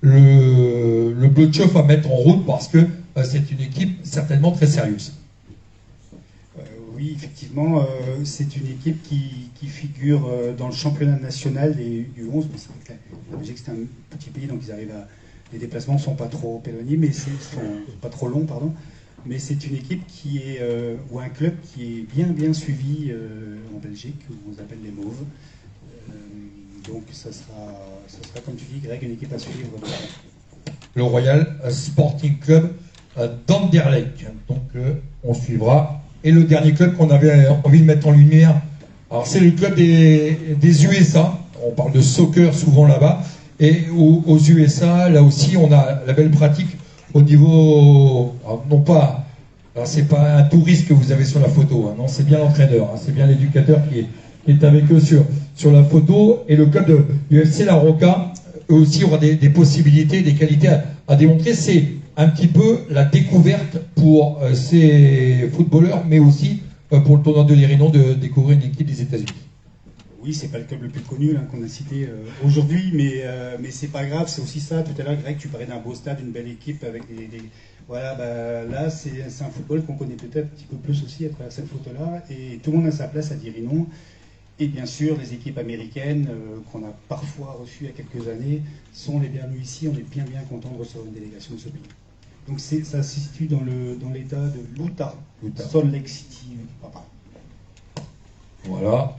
le bleu de chauffe à mettre en route, parce que c'est une équipe certainement très sérieuse. Oui, effectivement, c'est une équipe qui figure dans le championnat national du 11. Mais c'est vrai que la Belgique, c'est un petit pays, donc les déplacements ne sont pas trop éloignés, mais pas trop longs, pardon. Mais c'est une équipe ou un club qui est bien suivi en Belgique, où on appelle les Mauves. Donc ça sera, comme tu dis, Greg, une équipe à suivre. Le Royal Sporting Club d'Anderlecht. Donc on suivra. Et le dernier club qu'on avait envie de mettre en lumière, alors c'est le club des USA. On parle de soccer souvent là-bas. Et aux USA, là aussi, on a la belle pratique au niveau, non pas, alors c'est pas un touriste que vous avez sur la photo, hein, non, c'est bien l'entraîneur, hein, c'est bien l'éducateur qui est avec eux sur la photo. Et le club de l'UFC La Roca, eux aussi, aura des possibilités, des qualités à démontrer. C'est un petit peu la découverte pour ces footballeurs, mais aussi pour le tournoi de l'Irinon de découvrir une équipe des États-Unis. Oui, c'est pas le club le plus connu qu'on a cité aujourd'hui, mais c'est pas grave, c'est aussi ça. Tout à l'heure, Greg, tu parlais d'un beau stade, une belle équipe avec voilà, là, c'est un football qu'on connaît peut-être un petit peu plus aussi à travers cette photo-là, et tout le monde a sa place à Dirinon. Et bien sûr, les équipes américaines qu'on a parfois reçues il y a quelques années sont les bienvenues ici. On est bien content de recevoir une délégation de ce pays. Donc ça se situe dans l'état de l'Utah, Salt Lake City. Voilà.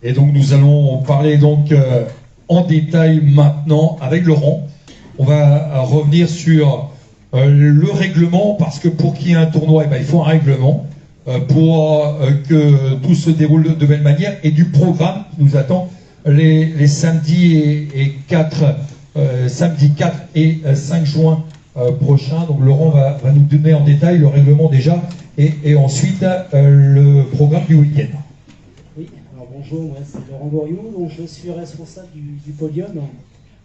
Et donc nous allons parler donc en détail maintenant avec Laurent. On va revenir sur le règlement, parce que pour qu'il y ait un tournoi, il faut un règlement pour que tout se déroule de belle manière, et du programme qui nous attend les samedis samedi 4 et 5 juin prochains. Donc Laurent va nous donner en détail le règlement déjà, et ensuite le programme du week-end. Oui, alors bonjour, moi c'est Laurent Goriou, donc je suis responsable du podium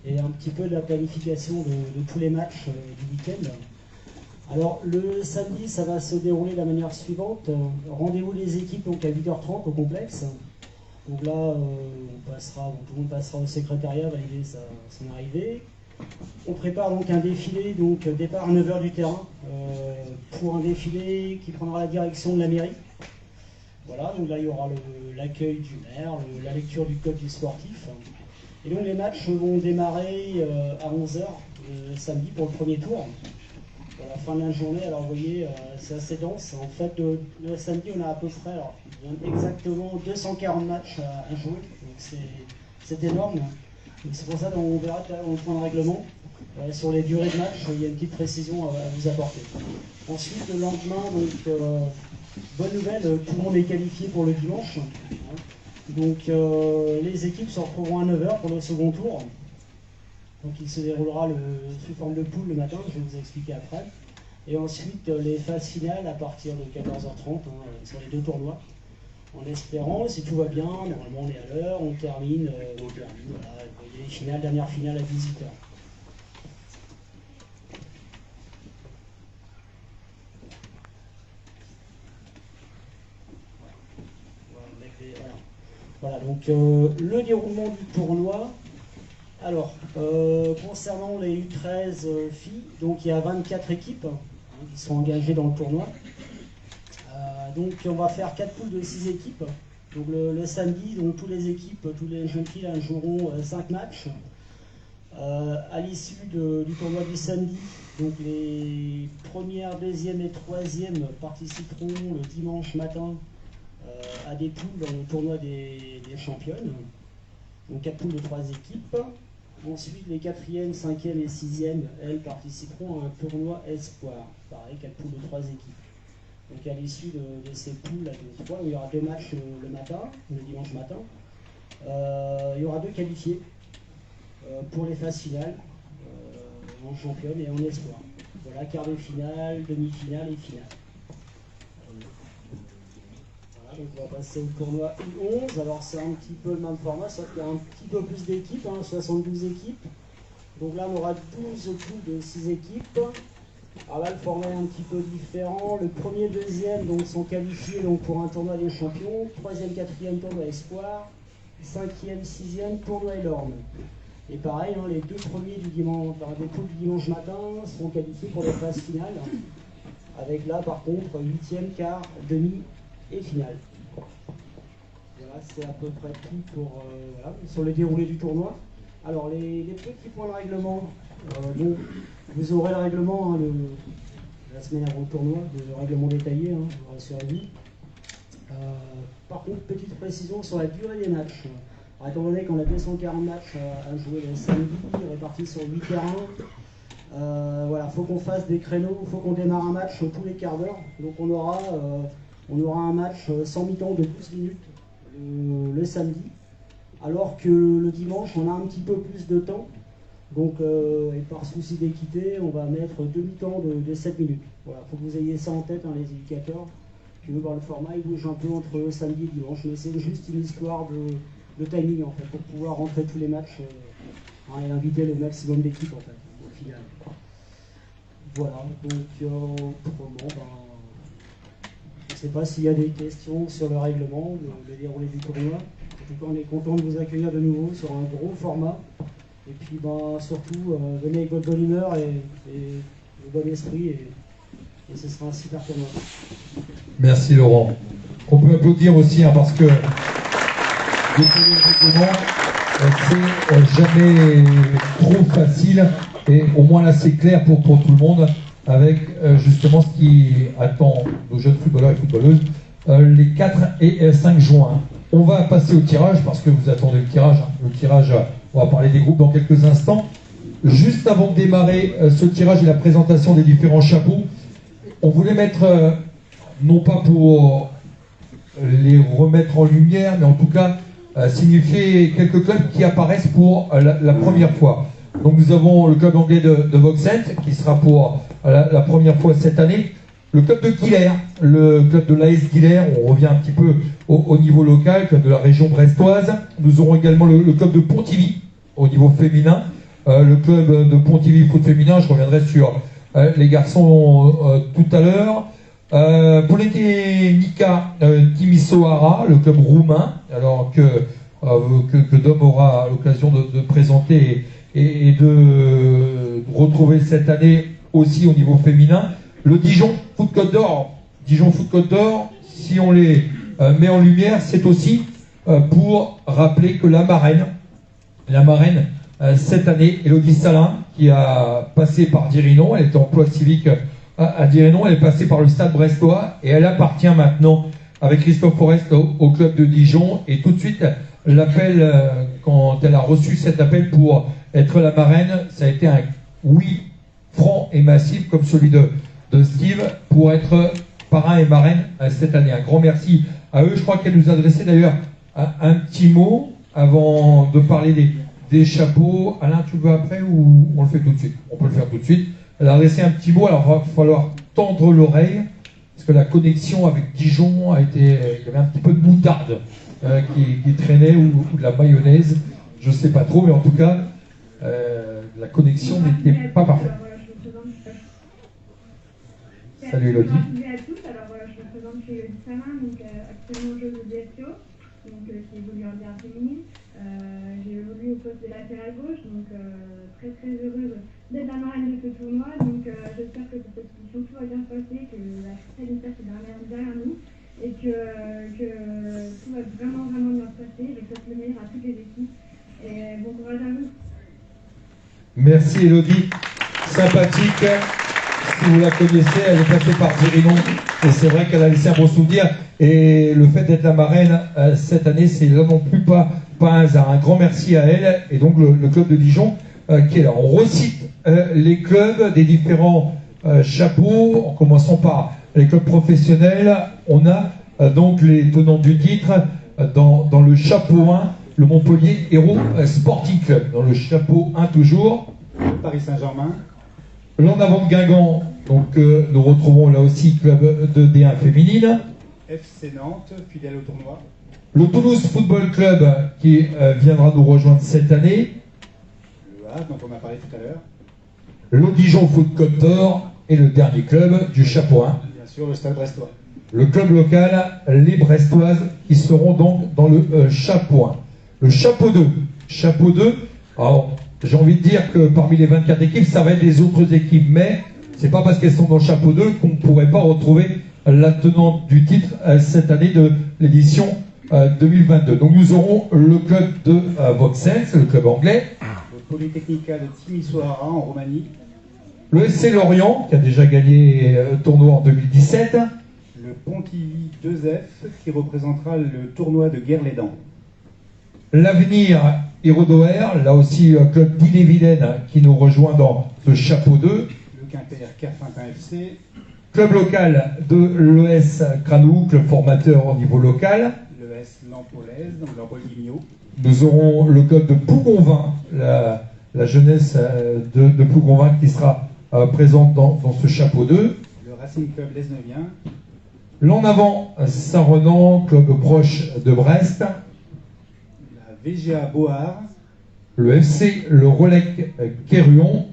et un petit peu de la planification de tous les matchs du week-end. Alors le samedi, ça va se dérouler de la manière suivante. Rendez-vous des équipes donc à 8h30 au complexe. Donc là, tout le monde passera au secrétariat, valider son arrivée. On prépare donc un défilé, donc départ à 9h du terrain, pour un défilé qui prendra la direction de la mairie. Voilà, donc là il y aura l'accueil du maire, la lecture du code du sportif. Et donc les matchs vont démarrer à 11h samedi pour le premier tour. Pour la fin de la journée, alors vous voyez, c'est assez dense. En fait, le samedi, on a à peu près, alors, exactement 240 matchs à jouer. Donc c'est énorme. C'est pour ça qu'on verra dans le point de règlement, sur les durées de match, il y a une petite précision à vous apporter. Ensuite, le lendemain, donc, bonne nouvelle, tout le monde est qualifié pour le dimanche. Donc les équipes se retrouveront à 9h pour le second tour. Donc il se déroulera sous forme de poule le matin, je vais vous expliquer après. Et ensuite les phases finales à partir de 14h30 sur les deux tournois. En espérant, si tout va bien, normalement on est à l'heure, on termine, voilà, les finales, dernière finale à 18h. Voilà, donc le déroulement du tournoi. Alors, concernant les U13 filles, donc il y a 24 équipes qui sont engagées dans le tournoi. Donc on va faire 4 poules de 6 équipes. Donc le samedi, donc toutes les équipes, toutes les jeunes filles là, joueront 5 matchs. À l'issue du tournoi du samedi, donc les premières, deuxièmes et troisièmes participeront le dimanche matin à des poules dans le tournoi des championnes. Donc 4 poules de 3 équipes. Ensuite, les 4e, 5e et 6e, elles participeront à un tournoi espoir. Pareil, 4 poules de 3 équipes. Donc à l'issue de ces poules de 3, il y aura 2 matchs le matin, le dimanche matin. Il y aura 2 qualifiés pour les phases finales, en championne et en espoir. Voilà, quart de finale, demi-finale et finale. Donc on va passer au tournoi U11. Alors c'est un petit peu le même format, sauf qu'il y a un petit peu plus d'équipes, 72 équipes. Donc là on aura 12 poules de 6 équipes. Alors là le format est un petit peu différent. Le premier, deuxième donc, sont qualifiés donc, pour un tournoi des champions. 3e, 4e tournoi espoir. 5e, 6e tournoi Elorme. Et pareil, les 2 premiers du dimanche, des poules du dimanche matin seront qualifiés pour les phases finales. Avec là par contre 8e, quart, demi et finale. Voilà, c'est à peu près tout pour, voilà, sur le déroulé du tournoi. Alors, les petits points de règlement, donc, vous aurez le règlement la semaine avant le tournoi, le règlement détaillé, rassurez-vous. Par contre, petite précision sur la durée des matchs. Alors, étant donné qu'on a 240 matchs à jouer le samedi, répartis sur 8 terrains, voilà, faut qu'on fasse des créneaux, il faut qu'on démarre un match tous les quarts d'heure. Donc, on aura un match sans mi-temps de 12 minutes le samedi, alors que le dimanche, on a un petit peu plus de temps. Donc, et par souci d'équité, on va mettre 2 mi-temps de 7 minutes. Voilà, il faut que vous ayez ça en tête, les éducateurs. Qui veulent voir le format, il bouge un peu entre samedi et dimanche, mais c'est juste une histoire de timing, en fait, pour pouvoir rentrer tous les matchs et inviter le maximum d'équipes, en fait, au final. Voilà, donc, autrement, je ne sais pas s'il y a des questions sur le règlement, le déroulé du tournoi. En tout cas, on est content de vous accueillir de nouveau sur un gros format. Et puis, surtout, venez avec votre bonne humeur et le bon esprit, et ce sera un super tournoi. Merci Laurent. On peut applaudir aussi, parce que décoller le règlement, c'est jamais trop facile. Et au moins là, c'est clair pour tout le monde, avec justement ce qui attend nos jeunes footballeurs et footballeuses les 4 et 5 juin. On va passer au tirage, parce que vous attendez le tirage. Le tirage, on va parler des groupes dans quelques instants. Juste avant de démarrer ce tirage et la présentation des différents chapeaux, on voulait mettre, non pas pour les remettre en lumière, mais en tout cas signifier quelques clubs qui apparaissent pour la première fois. Donc nous avons le club anglais de Vauxhall, qui sera pour la première fois cette année. Le club de Guilher, le club de l'AS Guilher, on revient un petit peu au niveau local, club de la région brestoise. Nous aurons également le club de Pontivy, au niveau féminin. Le club de Pontivy foot féminin, je reviendrai sur les garçons tout à l'heure. Politehnica Timisoara, le club roumain, alors que Dom aura l'occasion de présenter et de retrouver cette année aussi au niveau féminin. Le Dijon Foot Côte d'Or. Dijon Foot Côte d'Or, si on les met en lumière, c'est aussi pour rappeler que la marraine cette année, Élodie Salin, qui a passé par Dirinon, elle était emploi civique à Dirinon, elle est passée par le Stade Brestois et elle appartient maintenant avec Christophe Forest au club de Dijon. Et tout de suite, l'appel, quand elle a reçu cet appel pour être la marraine, ça a été un oui franc et massif comme celui de Steve pour être parrain et marraine cette année. Un grand merci à eux. Je crois qu'elle nous a adressé d'ailleurs un petit mot avant de parler des chapeaux. Alain, tu le veux après ou on le fait tout de suite? On peut le faire tout de suite. Elle a adressé un petit mot, alors il va falloir tendre l'oreille, parce que la connexion avec Dijon a été... Il y avait un petit peu de moutarde qui traînait, ou de la mayonnaise, je ne sais pas trop, mais en tout cas, la connexion n'était pas parfaite. Salut Elodie. Bonjour à tous, alors je me présente chez Elodie Salin, donc actuellement joueuse de DSO, donc qui évolue en bien féminine. J'ai évolué au poste de latéral gauche, donc très très heureuse d'être la marraine de ce tournoi. Donc j'espère que cette édition tout va bien se passer, que la qualification est derrière nous et que tout va vraiment bien se passer. Je souhaite le meilleur à toutes les équipes et bon courage à vous. Merci Elodie, sympathique. Si vous la connaissez, elle est passée par Dirinon et c'est vrai qu'elle a laissé un bon souvenir. Et le fait d'être la marraine cette année, c'est là non plus pas un hasard. Un grand merci à elle et donc le club de Dijon qui est là. On recite les clubs des différents chapeaux, en commençant par les clubs professionnels. On a donc les tenants du titre dans le chapeau 1, le Montpellier Hérault Sporting Club. Dans le chapeau 1 toujours, Paris Saint-Germain. L'en avant de Guingamp, donc nous retrouvons là aussi club de D1 féminine. FC Nantes, fidèle au tournoi. Le Toulouse Football Club qui viendra nous rejoindre cette année. Le Havre, dont on a parlé tout à l'heure. Le Dijon Foot Côte d'Or et le dernier club du chapeau 1. Bien sûr, le Stade Brestois. Le club local, les Brestoises, qui seront donc dans le chapeau 1. Le chapeau 2. Chapeau 2, alors j'ai envie de dire que parmi les 24 équipes, ça va être les autres équipes, mais c'est pas parce qu'elles sont dans le chapeau 2 qu'on ne pourrait pas retrouver la tenante du titre cette année de l'édition 2022. Donc nous aurons le club de Vauxhall, c'est le club anglais. Le Politehnica de Timisoara en Roumanie. Le SC Lorient, qui a déjà gagné le tournoi en 2017. Le Pontivy 2F, qui représentera le tournoi de Guerre-les-Dents. L'avenir Hérodoer, là aussi club d'Ille-et-Vilaine qui nous rejoint dans ce chapeau 2. Le Quimper Kerfintin FC. Club local de l'ES Cranou, club formateur au niveau local. L'ES Lampolaise, donc l'Ampoligno. Nous aurons le club de Plougonvin, la jeunesse de Plougonvin qui sera présente dans ce chapeau 2. Le Racing Club Lesnevien. L'en avant Saint-Renan, club proche de Brest. La VGA Board. Le FC Le Relec Quéruon.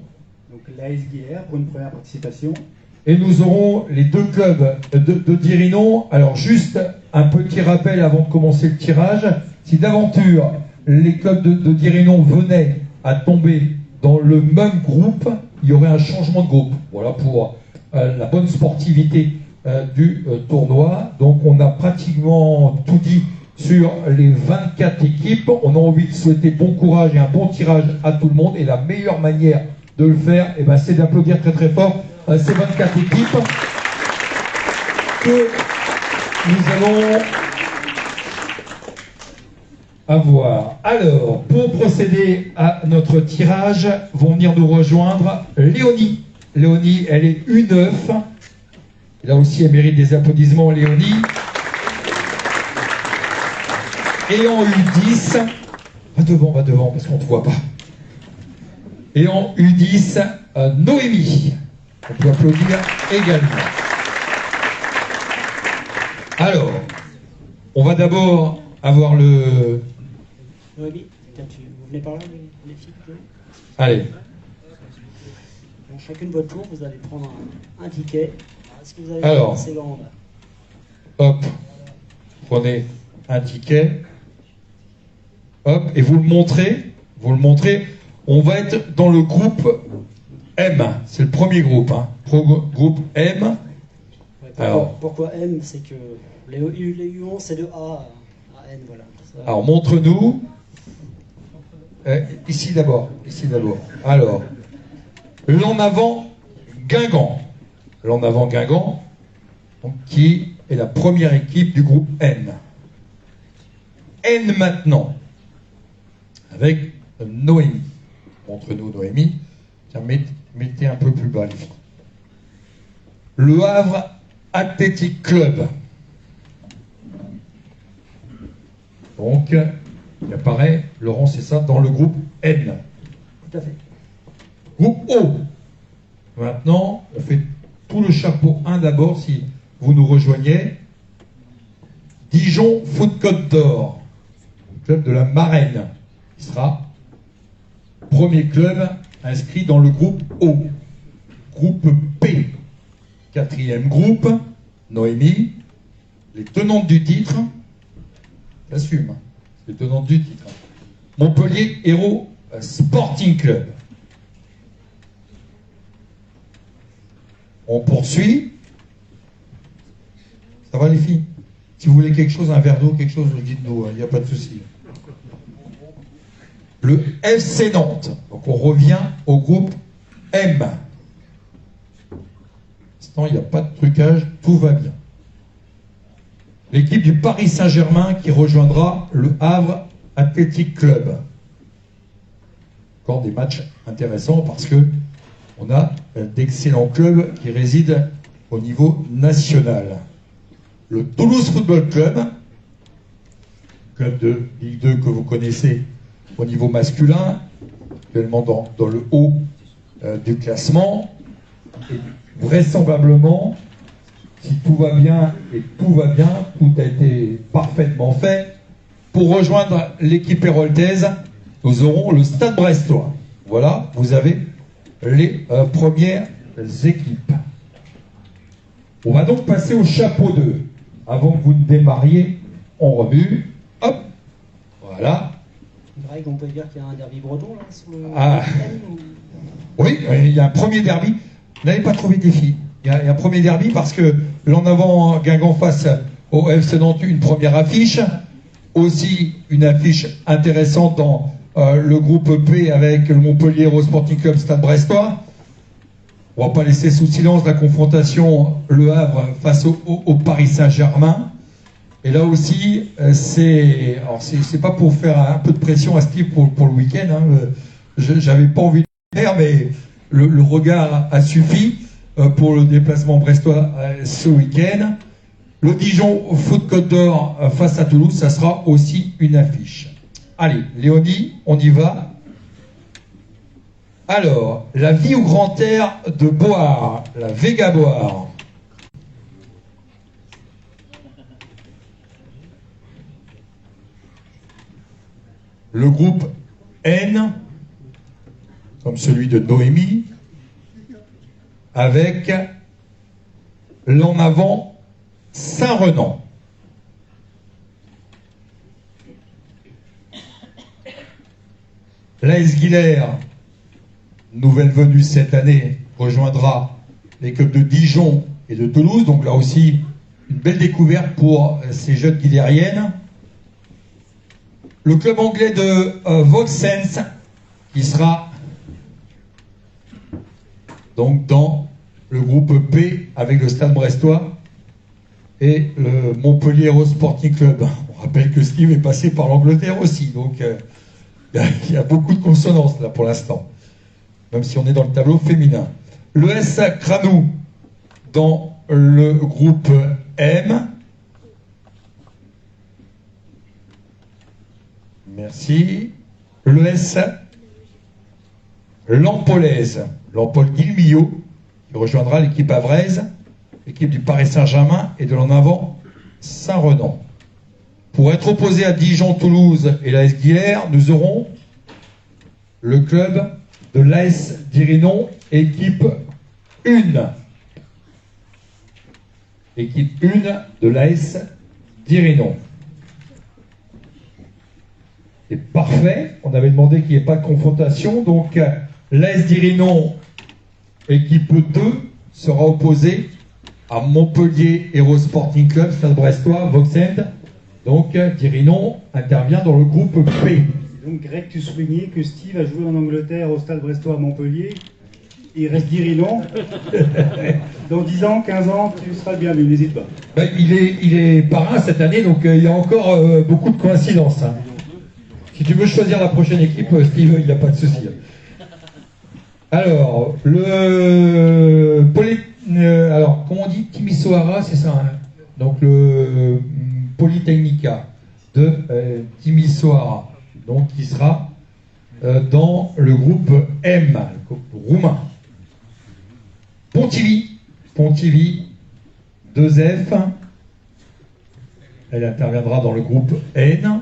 Donc l'AS Guillère pour une première participation. Et nous aurons les deux clubs de Dirinon. Alors juste un petit rappel avant de commencer le tirage. Si d'aventure les clubs de Dirinon venaient à tomber dans le même groupe, il y aurait un changement de groupe. Voilà pour la bonne sportivité du tournoi. Donc on a pratiquement tout dit sur les 24 équipes. On a envie de souhaiter bon courage et un bon tirage à tout le monde. Et la meilleure manière de le faire, c'est d'applaudir très très fort ces 24 équipes que nous allons avoir. Alors, pour procéder à notre tirage, vont venir nous rejoindre Léonie. Léonie, elle est U9. Là aussi, elle mérite des applaudissements, Léonie. Et en U10, va devant, parce qu'on ne te voit pas. Et en U10, Noémie. On peut applaudir également. Alors, on va d'abord avoir le... Noémie, vous venez par là, les filles. Allez. Dans chacune de votre tour, vous allez prendre un ticket. Est-ce que vous avez Alors. assez grande? Hop, prenez un ticket. Hop, et vous le montrez. On va être dans le groupe M. C'est le premier groupe. Hein. Groupe M. Ouais, pourquoi M? C'est que les U11, c'est de A à N, voilà. Ça... Alors, montre-nous. Ici d'abord. Alors, l'en avant Guingamp. Donc, qui est la première équipe du groupe N. N maintenant, avec Noémie. Montre-nous Noémie. Tiens, mettez un peu plus bas les filles. Le Havre Athletic Club. Donc, il apparaît, Laurent, c'est ça, dans le groupe N. Tout à fait. Groupe O. Maintenant, on fait tout le chapeau 1 d'abord, si vous nous rejoignez. Dijon Foot Côte d'Or, club de la Marraine, qui sera premier club inscrit dans le groupe O. Groupe P, quatrième groupe, Noémie, les tenantes du titre, j'assume, les tenantes du titre, Montpellier Hérault Sporting Club. On poursuit. Ça va les filles? Si vous voulez quelque chose, un verre d'eau, quelque chose, dites-nous, il n'y a pas de souci. Le FC Nantes. Donc on revient au groupe M. Pour l'instant, il n'y a pas de trucage, tout va bien. L'équipe du Paris Saint-Germain qui rejoindra le Havre Athletic Club. Encore des matchs intéressants parce que on a d'excellents clubs qui résident au niveau national. Le Toulouse Football Club, club de Ligue 2 que vous connaissez au niveau masculin, actuellement dans le haut du classement. Et vraisemblablement, si tout va bien, et tout a été parfaitement fait, pour rejoindre l'équipe héroltaise, nous aurons le Stade Brestois. Voilà, vous avez les premières équipes. On va donc passer au chapeau 2. Avant que vous ne démarriez, on remue. Hop, voilà. Greg, on peut dire qu'il y a un derby breton là sur le Oui, il y a un premier derby. Vous n'avez pas trouvé des filles. Il y a un premier derby parce que l'en avant Guingamp face au FC Nantes, une première affiche. Aussi une affiche intéressante dans le groupe P avec le Montpellier Hérault Sporting Club Stade Brestois. On ne va pas laisser sous silence la confrontation Le Havre face au Paris Saint-Germain. Et là aussi, c'est pas pour faire un peu de pression à Steve pour le week-end. Hein. J'avais pas envie de le faire, mais le regard a suffi pour le déplacement brestois ce week-end. Le Dijon Foot Côte d'Or face à Toulouse, ça sera aussi une affiche. Allez, Léonie, on y va. Alors, la vie au grand air de Boire, la Vega Boire. Le groupe N, comme celui de Noémie, avec l'en avant Saint-Renan. L'AS Guilherme, nouvelle venue cette année, rejoindra les clubs de Dijon et de Toulouse. Donc là aussi, une belle découverte pour ces jeunes guilhériennes. Le club anglais de Vauxhall, qui sera donc dans le groupe P avec le Stade Brestois et le Montpellier Hérault Sporting Club. On rappelle que Steve est passé par l'Angleterre aussi, donc il y a beaucoup de consonances là pour l'instant, même si on est dans le tableau féminin. Le S Cranou dans le groupe M. Merci. Le S Lampolaise, Lampol Guilmillot, qui rejoindra l'équipe havraise, l'équipe du Paris Saint-Germain et de l'en avant Saint-Renan. Pour être opposé à Dijon, Toulouse et l'AS Guilherme, nous aurons le club de l'AS d'Irinon, équipe 1. équipe 1 de l'AS Dirinon. C'est parfait, on avait demandé qu'il n'y ait pas de confrontation, donc l'AS Dirinon, équipe 2, sera opposée à Montpellier Hero Sporting Club, Stade Brestois, Vauxhall. Donc Dirinon intervient dans le groupe P. Donc Greg, tu soulignais que Steve a joué en Angleterre au Stade Brestois à Montpellier. Il reste Dirinon. Dans 10 ans, 15 ans, tu seras bien lui, n'hésite pas. Ben, il est parrain cette année, donc il y a encore beaucoup de coïncidences. Hein. Si tu veux choisir la prochaine équipe, Steve, il n'y a pas de souci. Alors, alors, comment on dit, Timisoara, c'est ça, hein. Donc le Polytechnica de Timisoara, donc qui sera dans le groupe M, le groupe roumain. Pontivy, 2F, elle interviendra dans le groupe N.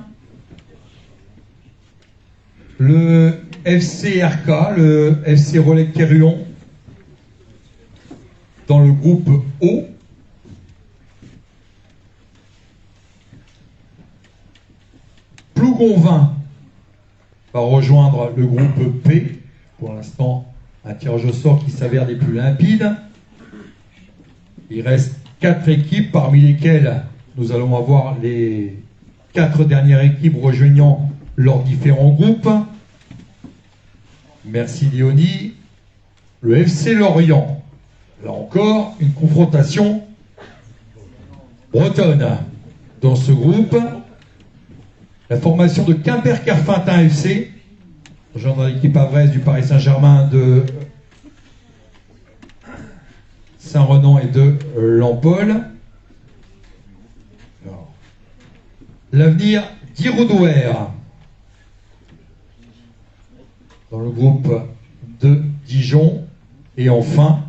Le FCRK, le FC Relais Quéruon, dans le groupe O. Plougonvin va rejoindre le groupe P. Pour l'instant, un tirage au sort qui s'avère des plus limpides. Il reste 4 équipes, parmi lesquelles nous allons avoir les 4 dernières équipes rejoignant leurs différents groupes. Merci Léonie. Le FC Lorient. Là encore, une confrontation bretonne. Dans ce groupe, la formation de Quimper-Carfintin FC, rejoindre l'équipe avraise du Paris Saint-Germain, de Saint-Renan et de Lampol. L'avenir d'Irodouer dans le groupe de Dijon. Et enfin,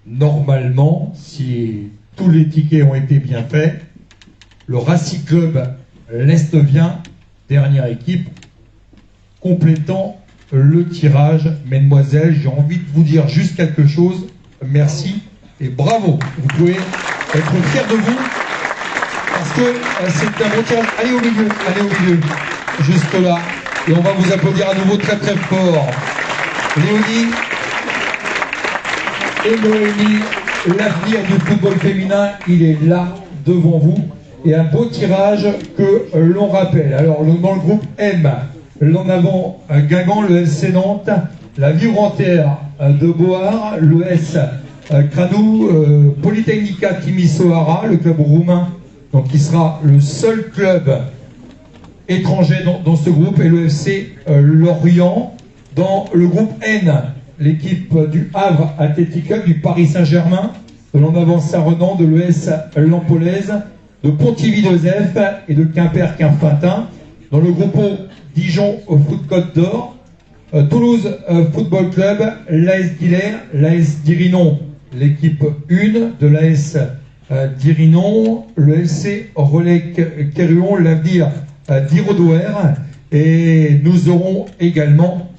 normalement, si tous les tickets ont été bien faits, le Racing Club Lestovien, dernière équipe, complétant le tirage. Mesdemoiselles, j'ai envie de vous dire juste quelque chose. Merci et bravo. Vous pouvez être fiers de vous parce que c'est un bon tirage. Allez au milieu, juste là. Et on va vous applaudir à nouveau très très fort. Léonie et Noémie, l'avenir du football féminin, il est là, devant vous. Et un beau tirage que l'on rappelle. Alors, dans le groupe M, l'en avant Guingamp, le FC Nantes, la Vivre-Entière de Boar, le S Cranou, Polytechnica Timisoara, le club roumain, donc qui sera le seul club étranger dans ce groupe, et le FC Lorient. Dans le groupe N, l'équipe du Havre Athletic Club, du Paris Saint-Germain, de l'en avant Saint-Renan, de l'ES Lampolaise, de Pontivy 2F et de Quimper-Carfintin. Dans le groupe O, Dijon au Foot Côte d'Or, Toulouse Football Club, l'AS Guilher, l'AS Dirinon, l'équipe 1 de l'AS Dirinon, le FC Relais Quéruon, l'avenir d'Irodouer, et nous aurons également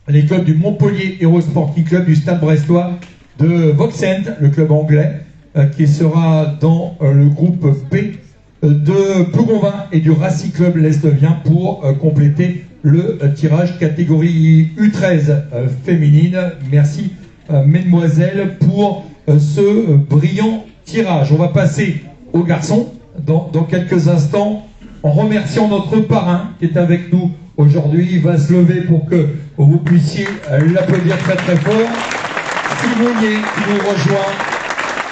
les clubs du Montpellier Hero Sporting Club, du Stade Brestois, de Vauxhall, le club anglais, qui sera dans le groupe P, de Plougonvin et du Racing Club Lestovien pour compléter le tirage catégorie U13 féminine. Merci mesdemoiselles pour ce brillant tirage. On va passer aux garçons dans quelques instants, en remerciant notre parrain qui est avec nous aujourd'hui. Il va se lever pour que vous puissiez l'applaudir très très fort. Philippe Mounier qui nous rejoint,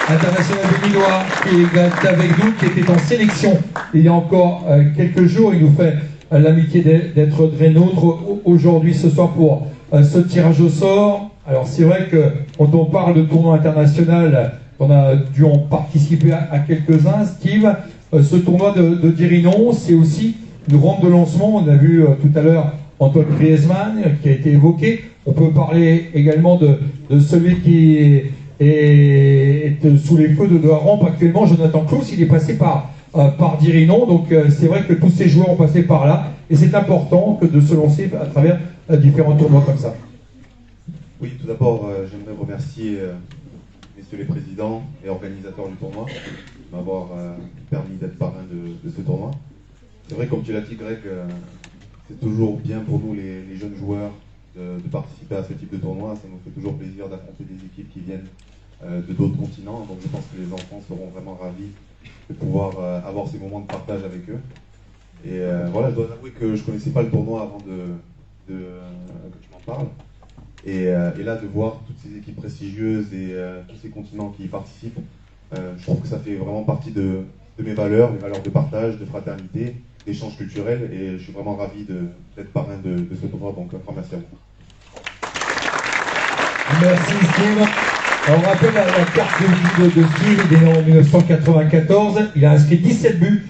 international béninois, qui est avec nous, qui était en sélection il y a encore quelques jours. Il nous fait l'amitié d'être des nôtres aujourd'hui, ce soir, pour ce tirage au sort. Alors c'est vrai que quand on parle de tournoi international, on a dû en participer à quelques-uns. Steve, ce tournoi de Dirinon, c'est aussi une rampe de lancement. On a vu tout à l'heure Antoine Griezmann qui a été évoqué. On peut parler également de celui qui est sous les feux de la rampe actuellement, Jonathan Klaus. Il est passé par Dirinon, donc c'est vrai que tous ces joueurs ont passé par là, et c'est important que de se lancer à travers différents tournois comme ça. Oui, tout d'abord, j'aimerais remercier messieurs messieurs les présidents et organisateurs du tournoi, de m'avoir permis d'être parrain de ce tournoi. C'est vrai, comme tu l'as dit, Greg, c'est toujours bien pour nous, les jeunes joueurs, de participer à ce type de tournoi. Ça nous fait toujours plaisir d'affronter des équipes qui viennent de d'autres continents. Donc je pense que les enfants seront vraiment ravis de pouvoir avoir ces moments de partage avec eux. Et voilà, je dois avouer que je ne connaissais pas le tournoi avant que tu m'en parles. Et là, de voir toutes ces équipes prestigieuses et tous ces continents qui y participent, je trouve que ça fait vraiment partie de mes valeurs de partage, de fraternité, d'échange culturel. Et je suis vraiment ravi d'être parrain de ce tournoi. Donc, un grand merci à vous. Merci Steve. On rappelle la carte de Steve, il est né en 1994. Il a inscrit 17 buts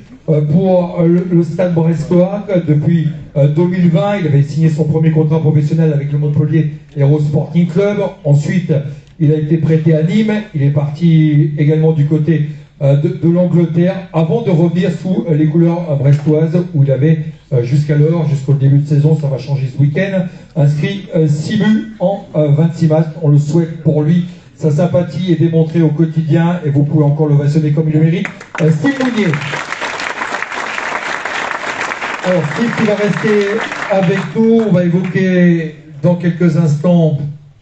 pour le Stade brestois. Depuis 2020, il avait signé son premier contrat professionnel avec le Montpellier Hérault Sporting Club. Ensuite, il a été prêté à Nîmes. Il est parti également du côté de l'Angleterre avant de revenir sous les couleurs brestoises où il avait jusqu'au début de saison, ça va changer ce week-end, inscrit 6 buts en 26 matchs. On le souhaite pour lui. Sa sympathie est démontrée au quotidien et vous pouvez encore l'ovationner comme il le mérite. Steve Mounier. Alors Steve qui va rester avec nous, on va évoquer dans quelques instants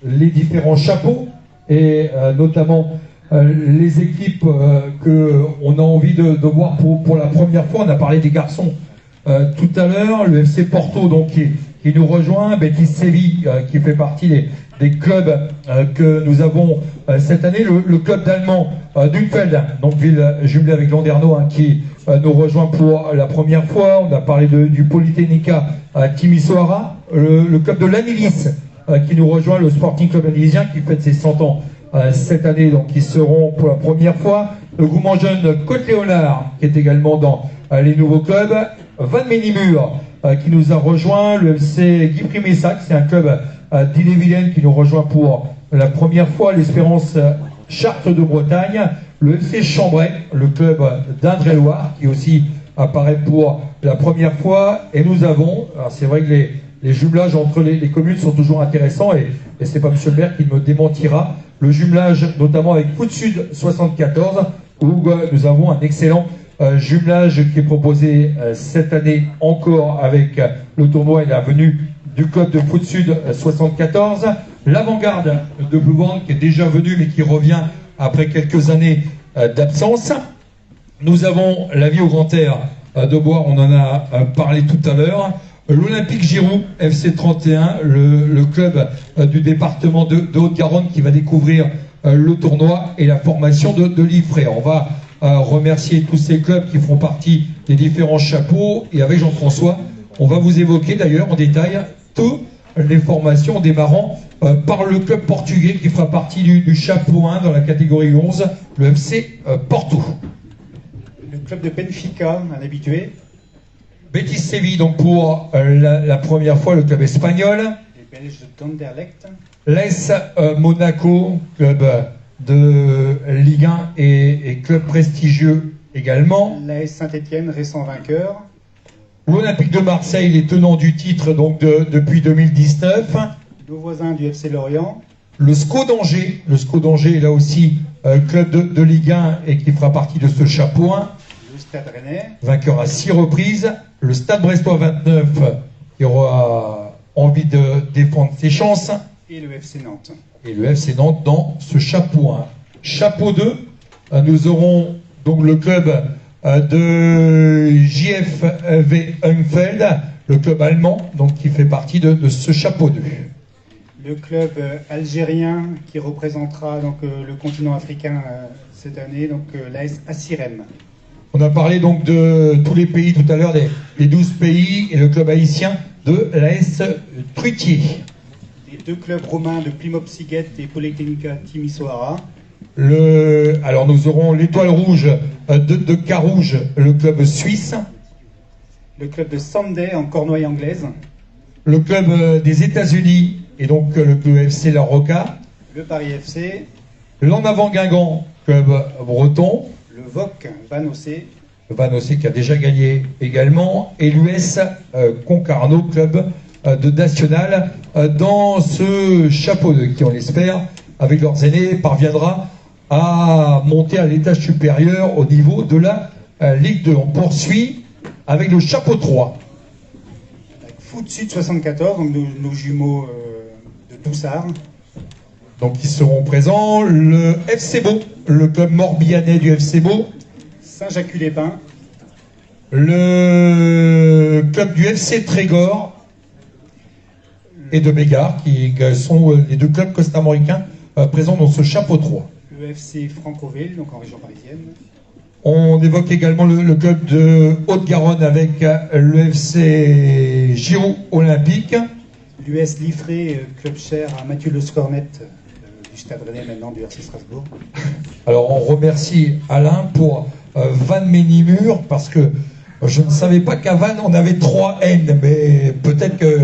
les différents chapeaux et notamment les équipes qu'on a envie de voir pour la première fois. On a parlé des garçons tout à l'heure, le FC Porto donc, qui nous rejoint, Betis Séville qui fait partie des clubs que nous avons cette année, le club d'Allemand d'Unfeld, donc ville jumelée avec Landerneau, qui nous rejoint pour la première fois. On a parlé du Polytechnica Timisoara, le club de l'Anilis qui nous rejoint, le Sporting Club anilisien qui fête ses 100 ans cette année, donc ils seront pour la première fois. Le Gourmand Jeune Côte-Léonard qui est également dans les nouveaux clubs. Van Ménimur qui nous a rejoint, le FC Guy Primessac, c'est un club d'Ille-et-Vilaine qui nous rejoint pour la première fois, l'Espérance Chartres de Bretagne, le FC Chambray, le club d'Indre-et-Loire qui aussi apparaît pour la première fois, et nous avons, c'est vrai que les jumelages entre les communes sont toujours intéressants et c'est pas M. le maire qui me démentira, le jumelage notamment avec Foot Sud 74 où nous avons un excellent jumelage qui est proposé cette année encore avec le tournoi et la venue du club de Foot Sud 74. L'Avant-Garde de Blouvan qui est déjà venu mais qui revient après quelques années d'absence. Nous avons la vie au Grand Air de Bois, on en a parlé tout à l'heure. L'Olympique Giroud, FC 31, le club du département de Haute-Garonne qui va découvrir le tournoi et la formation de l'IFRE. On va remercier tous ces clubs qui font partie des différents chapeaux. Et avec Jean-François, on va vous évoquer d'ailleurs en détail toutes les formations démarrant par le club portugais qui fera partie du chapeau 1 dans la catégorie 11, le FC Porto. Le club de Benfica, un habitué. Betis Séville, donc pour la première fois, le club espagnol. Les Belges d'Anderlecht. L'AS Monaco, club de Ligue 1 et club prestigieux également. L'AS Saint-Étienne, récent vainqueur. L'Olympique de Marseille, les tenants du titre donc depuis 2019. Nos voisins du FC Lorient. Le SCO d'Angers, là aussi club de Ligue 1 et qui fera partie de ce chapeau 1. Le Stade Rennais. Vainqueur à 6 reprises. Le Stade Brestois 29 qui aura envie de défendre ses chances. Et le FC Nantes. Et le FC Nantes dans ce chapeau 1. Chapeau 2, nous aurons donc le club de JFV Unfeld, le club allemand, donc qui fait partie de ce chapeau 2. Le club algérien qui représentera donc le continent africain cette année, donc l'AS Assirem. On a parlé donc de tous les pays tout à l'heure, des 12 pays, et le club haïtien de l'AS Trutier. Les deux clubs romains de Plymouth Siget et Polytechnica Timisoara. Alors nous aurons l'Étoile Rouge de Carouge, le club suisse. Le club de Sandey en Cornouailles anglaise. Le club des États-Unis et donc le FC La Roca. Le Paris FC. L'En Avant Guingamp, club breton. Le VOC Vanosé. Le Vanosé qui a déjà gagné également. Et l'US Concarneau, club de National, dans ce chapeau 2 qui, on l'espère, avec leurs aînés, parviendra à monter à l'étage supérieur au niveau de la Ligue 2. On poursuit avec le chapeau 3. Foot Sud 74, donc nos jumeaux de Doussard. Donc ils seront présents. Le FC Beau, le club morbihanais du FC Beau. Saint-Jacques-les-Pins. Le club du FC Trégor et de Bégard, qui sont les deux clubs costamaricains présents dans ce chapeau 3. Le FC Francoville, donc en région parisienne. On évoque également le club de Haute-Garonne avec le FC Giraud Olympique. L'US Liffré, club cher à Mathieu Le Scornet, du Stade Rennais maintenant du RC Strasbourg. Alors on remercie Alain pour Vannes Ménimur, parce que je ne savais pas qu'à Vannes on avait 3 N, mais peut-être que...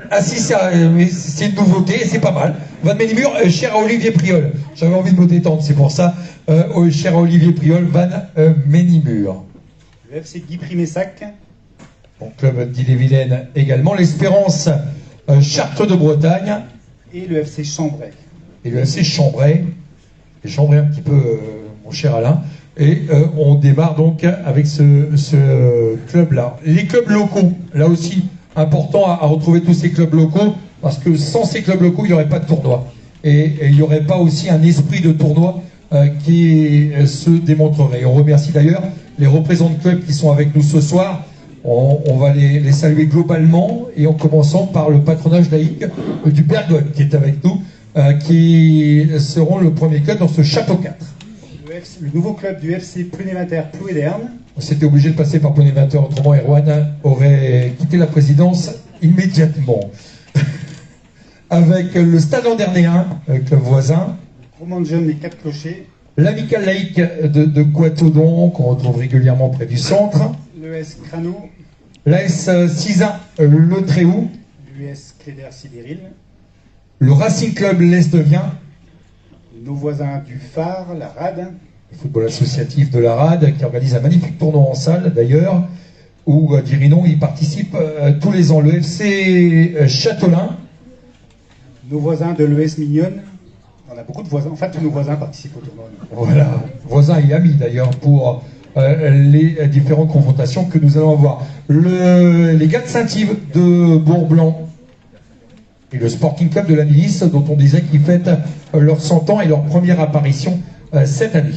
Ah si, c'est une nouveauté, c'est pas mal. Vannes Ménimur, cher à Olivier Priol. J'avais envie de me détendre, c'est pour ça. Cher à Olivier Priol, Vannes Ménimur. Le FC Guy Primessac. Bon, club d'Ille-et-Vilaine également. L'Espérance Chartres de Bretagne. Et le FC Chambray. Et le FC Chambray. Et Chambray un petit peu, mon cher Alain. Et on démarre donc avec ce club-là. Les clubs locaux, là aussi, important à retrouver tous ces clubs locaux, parce que sans ces clubs locaux, il n'y aurait pas de tournoi. Et il n'y aurait pas aussi un esprit de tournoi qui se démontrerait. Et on remercie d'ailleurs les représentants de clubs qui sont avec nous ce soir. On va les saluer globalement, et en commençant par le patronage laïque du Bergogne qui est avec nous, qui seront le premier club dans ce chapeau 4. Le nouveau club du FC Plounémater Plouéderne. On s'était obligé de passer par Plounémater, autrement Erwan aurait quitté la présidence immédiatement. Avec le Stade Andernéen, club voisin. Roman de Jeunes, les 4 clochers. L'Amicale laïque de Coatodon, qu'on retrouve régulièrement près du centre. L'ES Crano. L'AS Cizin, le Tréhoux. L'US Cléder Sidéril. Le Racing Club l'Est-Vien. Nos voisins du Phare, la RAD. Le football associatif de la RAD, qui organise un magnifique tournoi en salle d'ailleurs, où Dirinon y participe tous les ans. Le FC Châtelain. Nos voisins de l'ES Mignonne. On a beaucoup de voisins. En fait, tous nos voisins participent au tournoi. Voilà, voisins et amis d'ailleurs pour les différentes confrontations que nous allons avoir. Les gars de Saint-Yves de Bourg-Blanc et le Sporting Club de la Milice, dont on disait qu'ils fêtent leurs 100 ans et leur première apparition cette année.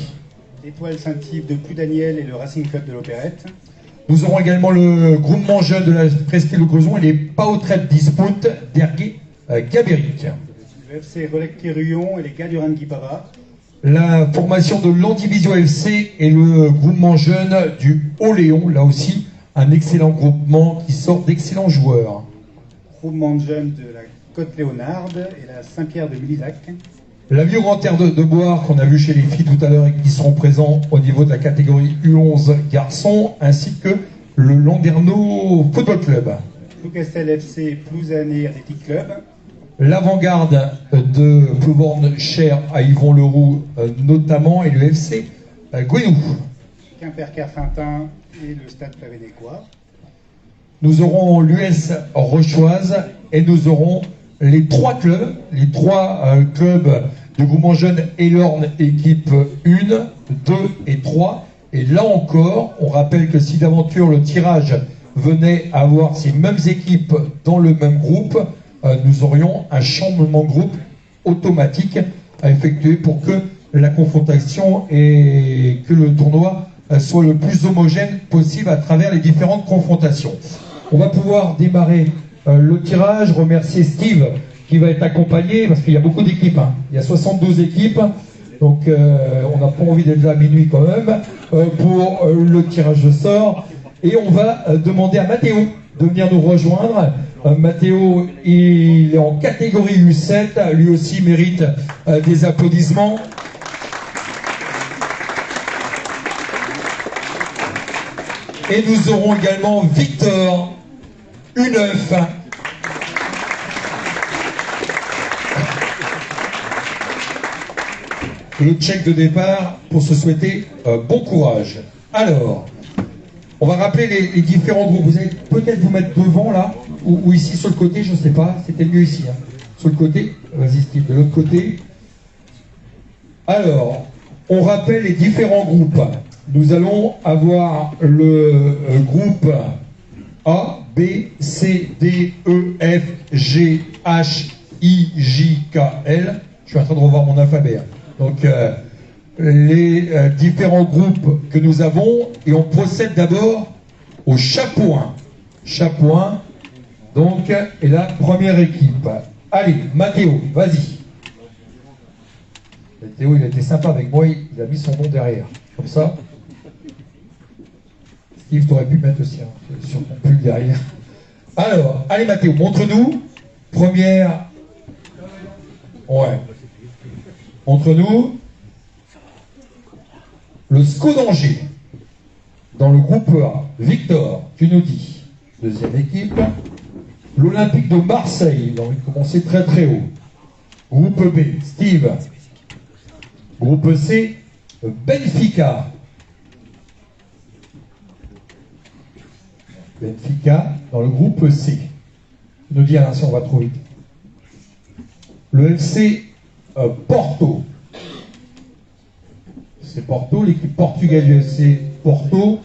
L'Étoile Saint-Yves de Ploudaniel et le Racing Club de l'Opérette. Nous aurons également le groupement jeune de la Presqu'île de Grezon et les Pautrettes Dispute d'Ergué-Gabéric. Le FC Relec-Quéruillon et les gars du Ranguipava. La formation de l'Andivisio FC et le groupement jeune du Haut-Léon, là aussi un excellent groupement qui sort d'excellents joueurs. Groupement de jeunes de la Côte-Léonarde et la Saint-Pierre de Milizac. La Vieux Grand Air de Boire qu'on a vu chez les filles tout à l'heure et qui seront présents au niveau de la catégorie U11 garçons, ainsi que le Landerneau Football Club. Ploucastel FC, Plouzané Athletic Club. L'avant-garde de Plouborne-Cher à Yvon-Leroux notamment, et le FC Gouinou. Quimper-Carfintin et le Stade Plavénécois. Nous aurons l'US Rochoise et nous aurons les 3 clubs, de groupement jeune Elorn équipe 1, 2 et 3. Et là encore, on rappelle que si d'aventure le tirage venait à avoir ces mêmes équipes dans le même groupe, nous aurions un chambement de groupe automatique à effectuer pour que la confrontation et que le tournoi soit le plus homogène possible à travers les différentes confrontations. On va pouvoir démarrer le tirage, remercier Steve qui va être accompagné, parce qu'il y a beaucoup d'équipes, hein. Il y a 72 équipes, donc on n'a pas envie d'être là à minuit quand même, pour le tirage de sort. Et on va demander à Mathéo de venir nous rejoindre. Mathéo, il est en catégorie U7, lui aussi mérite des applaudissements. Et nous aurons également Victor, U9. Le check de départ pour se souhaiter bon courage. Alors, on va rappeler les différents groupes. Vous allez peut-être vous mettre devant là, ou ici sur le côté, je ne sais pas. C'était mieux ici. Hein. Sur le côté, vas-y Steve, de l'autre côté. Alors, on rappelle les différents groupes. Nous allons avoir le groupe A, B, C, D, E, F, G, H, I, J, K, L. Je suis en train de revoir mon alphabet. Donc, les différents groupes que nous avons, et on procède d'abord au chapeau 1. Chapeau 1, donc, est la première équipe. Allez, Mathéo, vas-y. Mathéo, il a été sympa avec moi, il a mis son nom derrière. Comme ça. Steve, tu aurais pu mettre aussi sur ton pull derrière. Alors, allez Mathéo, montre-nous. Première. Ouais. Montre-nous. Le SCO d'Angers. Dans le groupe A. Victor, tu nous dis. Deuxième équipe. L'Olympique de Marseille. Il a envie de commencer très très haut. Groupe B. Steve. Groupe C. Benfica. Benfica dans le groupe C. Tu nous dis Alain si on va trop vite. Le FC Porto. C'est Porto, l'équipe portugaise du FC Porto.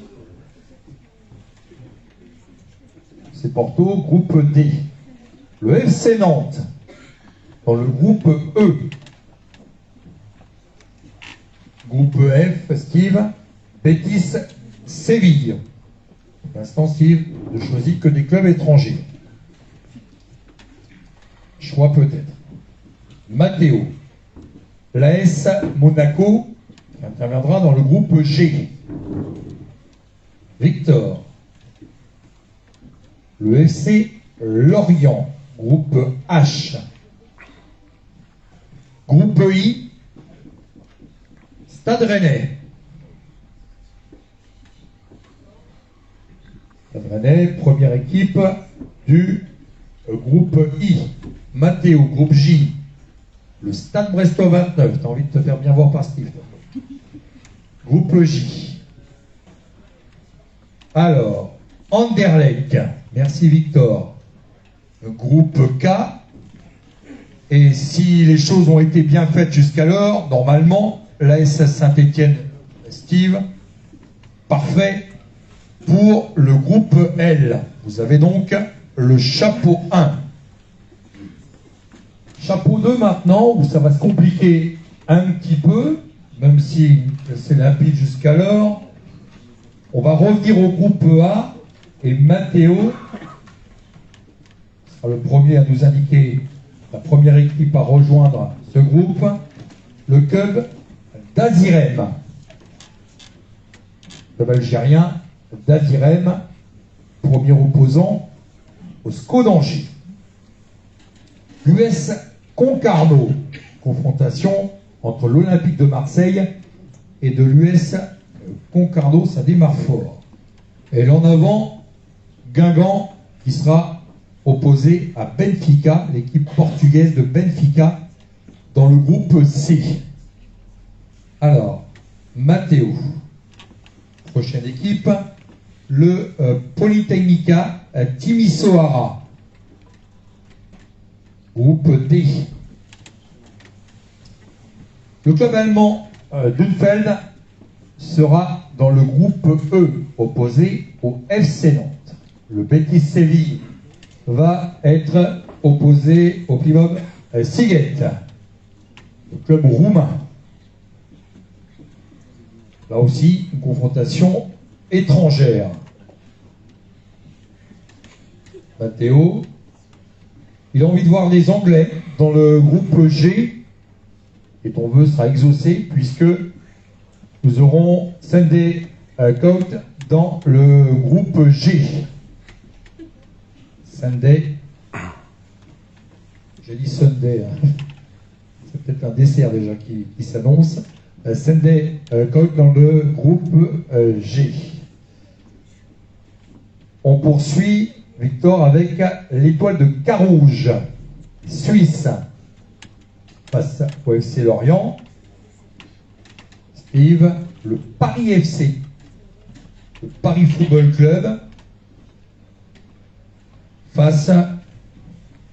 C'est Porto, groupe D. Le FC Nantes dans le groupe E. Groupe F, Steve. Betis Séville. Pour l'instant, Steve ne choisit que des clubs étrangers. Choix peut-être. Mathéo. L'AS Monaco qui interviendra dans le groupe G. Victor. Le FC Lorient, groupe H. Groupe I. Stade Rennais. Stade Rennais, première équipe du groupe I. Mathéo, groupe J. Le Stade Brestois 29. T'as envie de te faire bien voir par Steve. Groupe J. Alors, Anderlecht. Merci Victor. Le groupe K. Et si les choses ont été bien faites jusqu'alors, normalement, l'AS Saint-Étienne, Steve, parfait pour le groupe L. Vous avez donc le chapeau 1. Chapeau 2 maintenant, où ça va se compliquer un petit peu, même si c'est limpide jusqu'alors. On va revenir au groupe A et Mathéo sera le premier à nous indiquer la première équipe à rejoindre ce groupe, le club d'Azirem. Club algérien d'Azirem, premier opposant au SCO d'Angers. L'US Concarneau, confrontation entre l'Olympique de Marseille et de l'US Concarneau, ça démarre fort. Et l'en avant, Guingamp, qui sera opposé à Benfica, l'équipe portugaise de Benfica, dans le groupe C. Alors, Mathéo, prochaine équipe, le Polytechnica Timisoara, groupe D. Le club allemand Dunfeld sera dans le groupe E, opposé au FC Nantes. Le Betis Séville va être opposé au Plymouth Siget, le club roumain. Là aussi, une confrontation étrangère. Mathéo, il a envie de voir les Anglais dans le groupe G, et ton vœu sera exaucé puisque nous aurons Sunday Coat dans le groupe G. Sunday. J'ai dit Sunday. Hein. C'est peut-être un dessert déjà qui s'annonce. Sunday Coat dans le groupe G. On poursuit, Victor, avec l'étoile de Carouge, Suisse, face au FC Lorient. Steve, le Paris FC, le Paris Football Club, face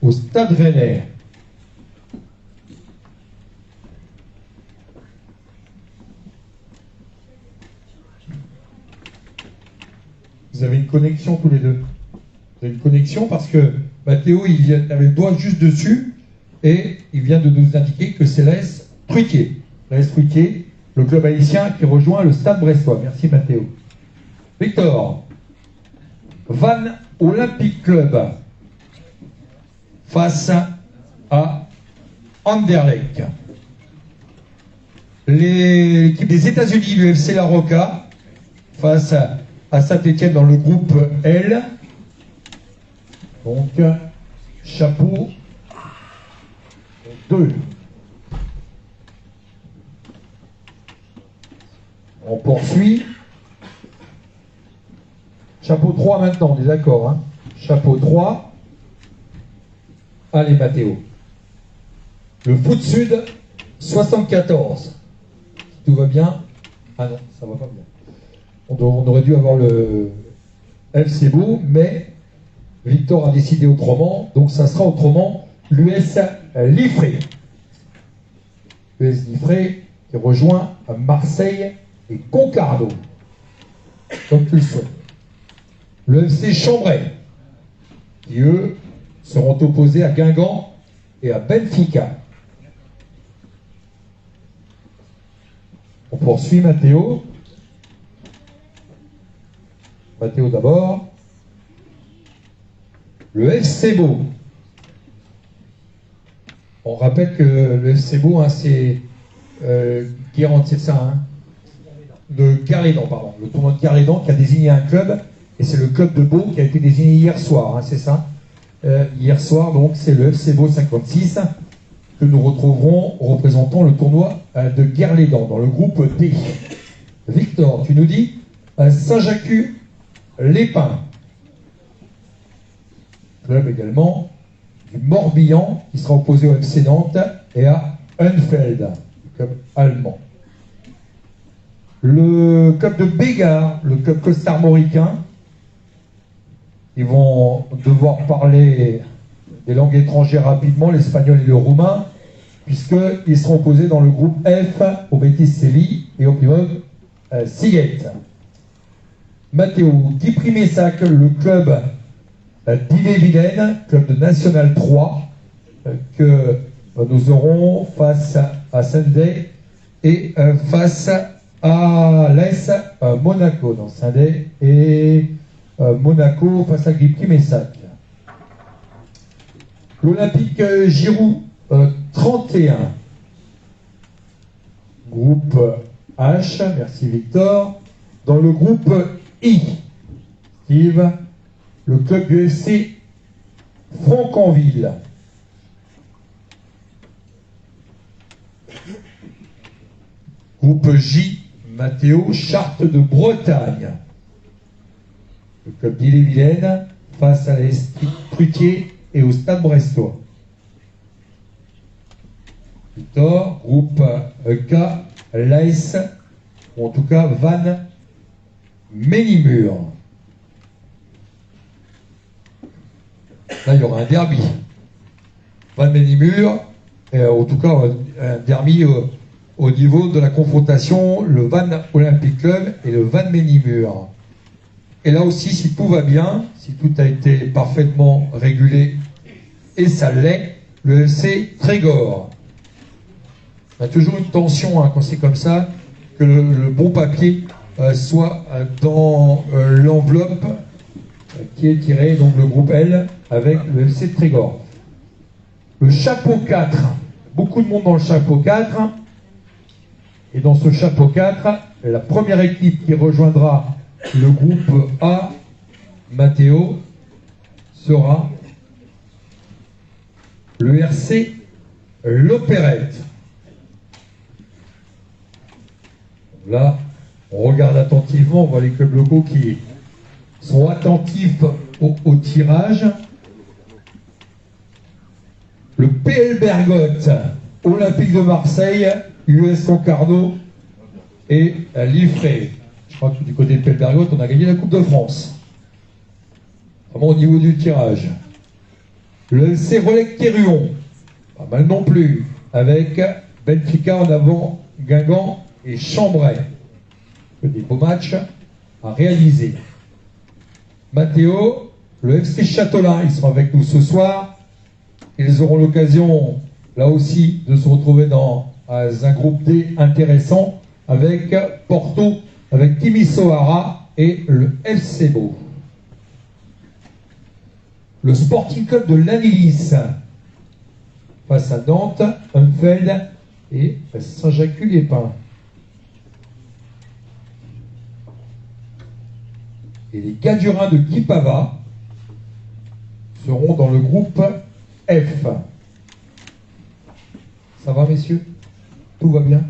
au Stade Rennais. vous avez une connexion tous les deux. Vous avez une connexion parce que Mathéo, il avait le doigt juste dessus et il vient de nous indiquer que c'est l'AS Truquier. L'AS Truquier, le club haïtien qui rejoint le Stade Brestois. Merci Mathéo. Victor, Vannes Olympic Club face à Anderlecht. L'équipe des États-Unis, l'UFC La Roca, face à Saint-Étienne dans le groupe L. Donc, chapeau 2. On poursuit. Chapeau 3 maintenant, on est d'accord, hein? Chapeau 3. Allez, Mathéo. Le foot sud 74. Tout va bien? Ah non, ça va pas bien. On aurait dû avoir le FC Beau, mais Victor a décidé autrement, donc ça sera autrement l'US Liffré. L'US Liffré qui rejoint Marseille et Concarneau, comme tu le souhaites. Le FC Chambray, qui eux seront opposés à Guingamp et à Benfica. On poursuit Mathéo. Mathéo d'abord. Le FC Beau. On rappelle que le FC Beau, hein, c'est Guérande, c'est ça, hein, de Garlédan, pardon. Le tournoi de Garlédan qui a désigné un club, et c'est le club de Beau qui a été désigné hier soir, hein, c'est ça. Hier soir, donc, c'est le FC Beau 56 que nous retrouverons représentant le tournoi de Garlédan dans le groupe D. Victor, tu nous dis Saint-Jacques-les-Pins. Club également du Morbihan qui sera opposé au FC Nantes et à Hunfeld, club allemand. Le club de Bégard, le club costarmoricain, ils vont devoir parler des langues étrangères rapidement, l'espagnol et le roumain, puisqu'ils seront opposés dans le groupe F au Betis Séville et au Plymouth Siguet. Mathéo, Guy Primessac, le club d'Ille-et-Vilaine, club de National 3, que nous aurons face à Sunday et face à l'AS Monaco, dans Sunday et Monaco face à Guy Primessac. L'Olympique Giroud 31, groupe H, merci Victor. Dans le groupe I, Steve, le club du FC Franconville. Groupe J, Mathéo, Charte de Bretagne. Le club d'Ille-et-Vilaine face à l'Est Truquier et au Stade Brestois. Victor, groupe K, l'AS, ou en tout cas Vannes Ménimur. Là, il y aura un derby. Vannes Ménimur, en tout cas un derby au niveau de la confrontation, le Vannes Olympic Club et le Vannes Ménimur. Et là aussi, si tout va bien, si tout a été parfaitement régulé, et ça l'est, le FC Trégor. Il y a toujours une tension, hein, quand c'est comme ça, que le bon papier soit dans l'enveloppe qui est tirée, donc le groupe L, avec le FC Trégor. Le chapeau 4, beaucoup de monde dans le chapeau 4, et dans ce chapeau 4, la première équipe qui rejoindra le groupe A, Mathéo, sera le RC L'Opérette. Là, on regarde attentivement, on voit les clubs locaux qui sont attentifs au tirage. Le PL Bergotte, Olympique de Marseille, US Concarneau et Liffré. Je crois que du côté de PL Bergotte, on a gagné la Coupe de France. Vraiment au niveau du tirage. Le FC Rolec-Quéruon, pas mal non plus, avec Benfica en avant, Guingamp et Chambray. Que des beaux matchs à réaliser. Mathéo, le FC Châtelain, ils sont avec nous ce soir. Ils auront l'occasion, là aussi, de se retrouver dans un groupe D intéressant avec Porto, avec Timisoara et le FC Beau. Le Sporting Club de l'Anilis face à Nantes, Humfeld et Saint-Jacques-les-Pins. Et les Gadurins de Kipava seront dans le groupe F. Ça va, messieurs? Tout va bien?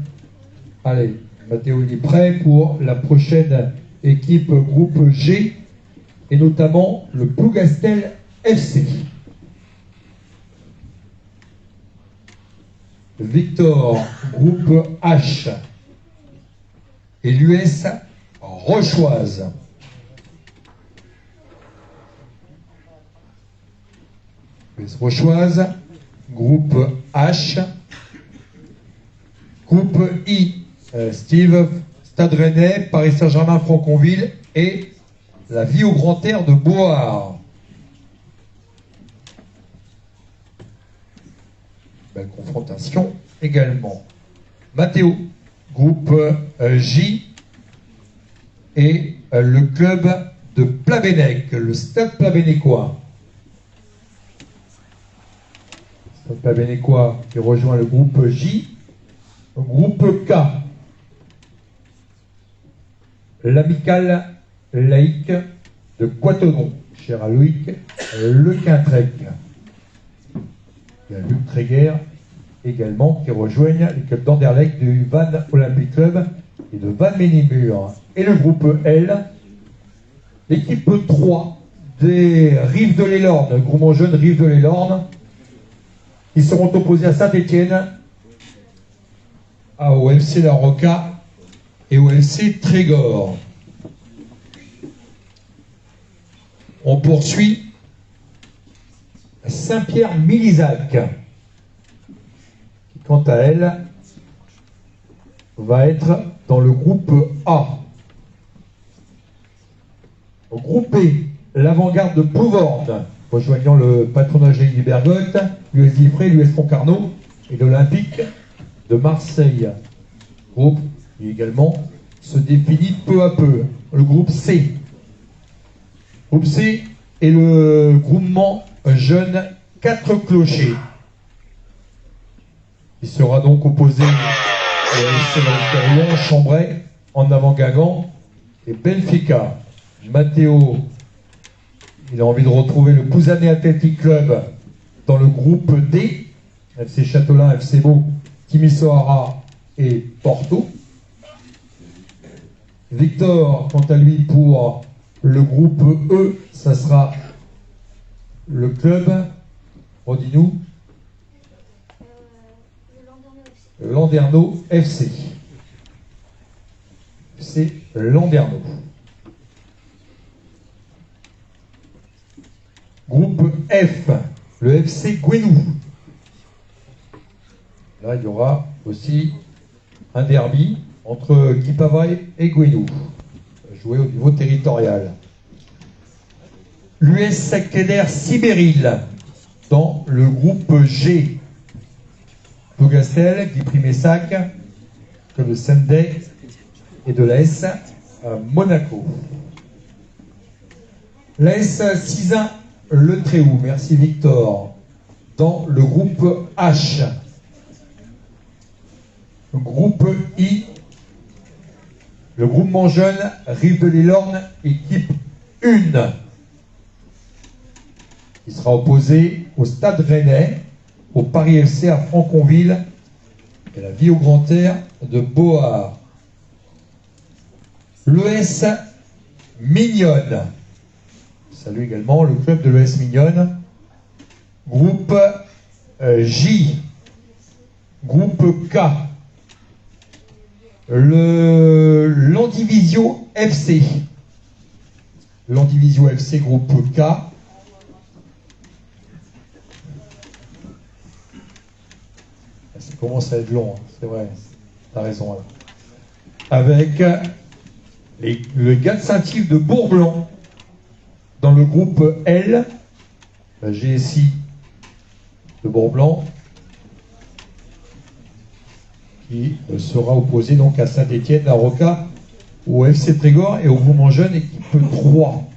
Allez, Mathéo, il est prêt pour la prochaine équipe groupe G, et notamment le Plougastel FC. Victor, groupe H. Et l'US Rochoise. l'US Rochoise, groupe H. Groupe I, Steve, Stade Rennais, Paris Saint-Germain, Franconville et la Vie au Grand Air de Beauhardt. Belle confrontation également. Mathéo, groupe J et le club de Plabennec, le Stade Plabennecquois. Stade Plabennecquois qui rejoint le groupe J. Groupe K, l'amicale laïque de Quatennens, cher à Loïc Le Quintrec. Il y a Luc Tréguer également qui rejoignent les clubs d'Anderlecht, du Van Olympic Club et de Van Ménimur. Et le groupe L, l'équipe 3 des Rives de l'Elorne, groupement jeune Rives de l'Elorne, qui seront opposés à Saint-Étienne, au FC La Roca et au FC Trégor. On poursuit Saint-Pierre-Milizac, qui quant à elle va être dans le groupe A. Au groupe B, l'avant-garde de Plouvorne, rejoignant le patronage du Bergotte, l'US Diffré, l'US Concarneau et l'Olympique de Marseille. Groupe qui également se définit peu à peu. Le groupe C. Groupe C est le groupement jeune 4 clochers. Il sera donc opposé au FC Valterion, Chambray, En Avant Guingamp et Benfica. Mathéo, il a envie de retrouver le Pouzané Athletic Club dans le groupe D. FC Châtelain, FC Beau, Timisoara et Porto. Victor, quant à lui, pour le groupe E, ça sera le club, redis-nous, Landerneau FC. C'est Landerneau. Groupe F, le FC Gouenou. Là, il y aura aussi un derby entre Guipavaille et Gouenou, joué au niveau territorial. L'US Sacré-Cœur Sibéril dans le groupe G. Plougastel, Guy-Primessac, que le Sunday et de l'AS Monaco. L'AS Cisin Le Tréhou, merci Victor, dans le groupe H. Le groupe I, le groupement jeune Rives de l'Elorne, équipe 1, qui sera opposé au Stade Rennais, au Paris FC à Franconville et la Vie au Grand Air de Beauhardt. L'ES Mignonne, salut également le club de l'ES Mignonne. Groupe J, groupe K, le Landivisio FC. Landivisio FC, groupe K. Ça commence à être long, hein, c'est vrai, t'as raison. Là. Avec le Gad Saint-Yves de Bourblanc, Dans le groupe L, la GSI de Bourblanc, qui sera opposé donc à Saint-Étienne, à Roca, au FC Trégor et au Mouvement Jeune, équipe 3.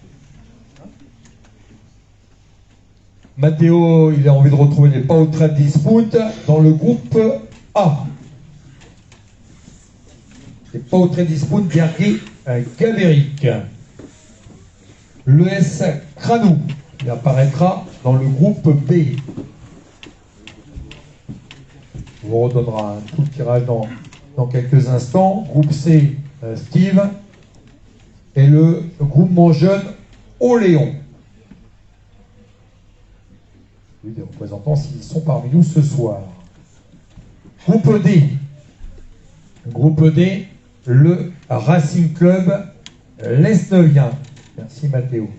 Matteo, il a envie de retrouver les Pautra Dispute dans le groupe A. Les Pautra Dispute Berguet Gabéric. L'ES Cranou, il apparaîtra dans le groupe B. On vous redonnera tout le tirage dans quelques instants. Groupe C, Steve. Et le groupement jeune Oléon. Oui, des représentants s'ils sont parmi nous ce soir. Groupe D. Groupe D, le Racing Club l'Esnevien. Merci Mathéo.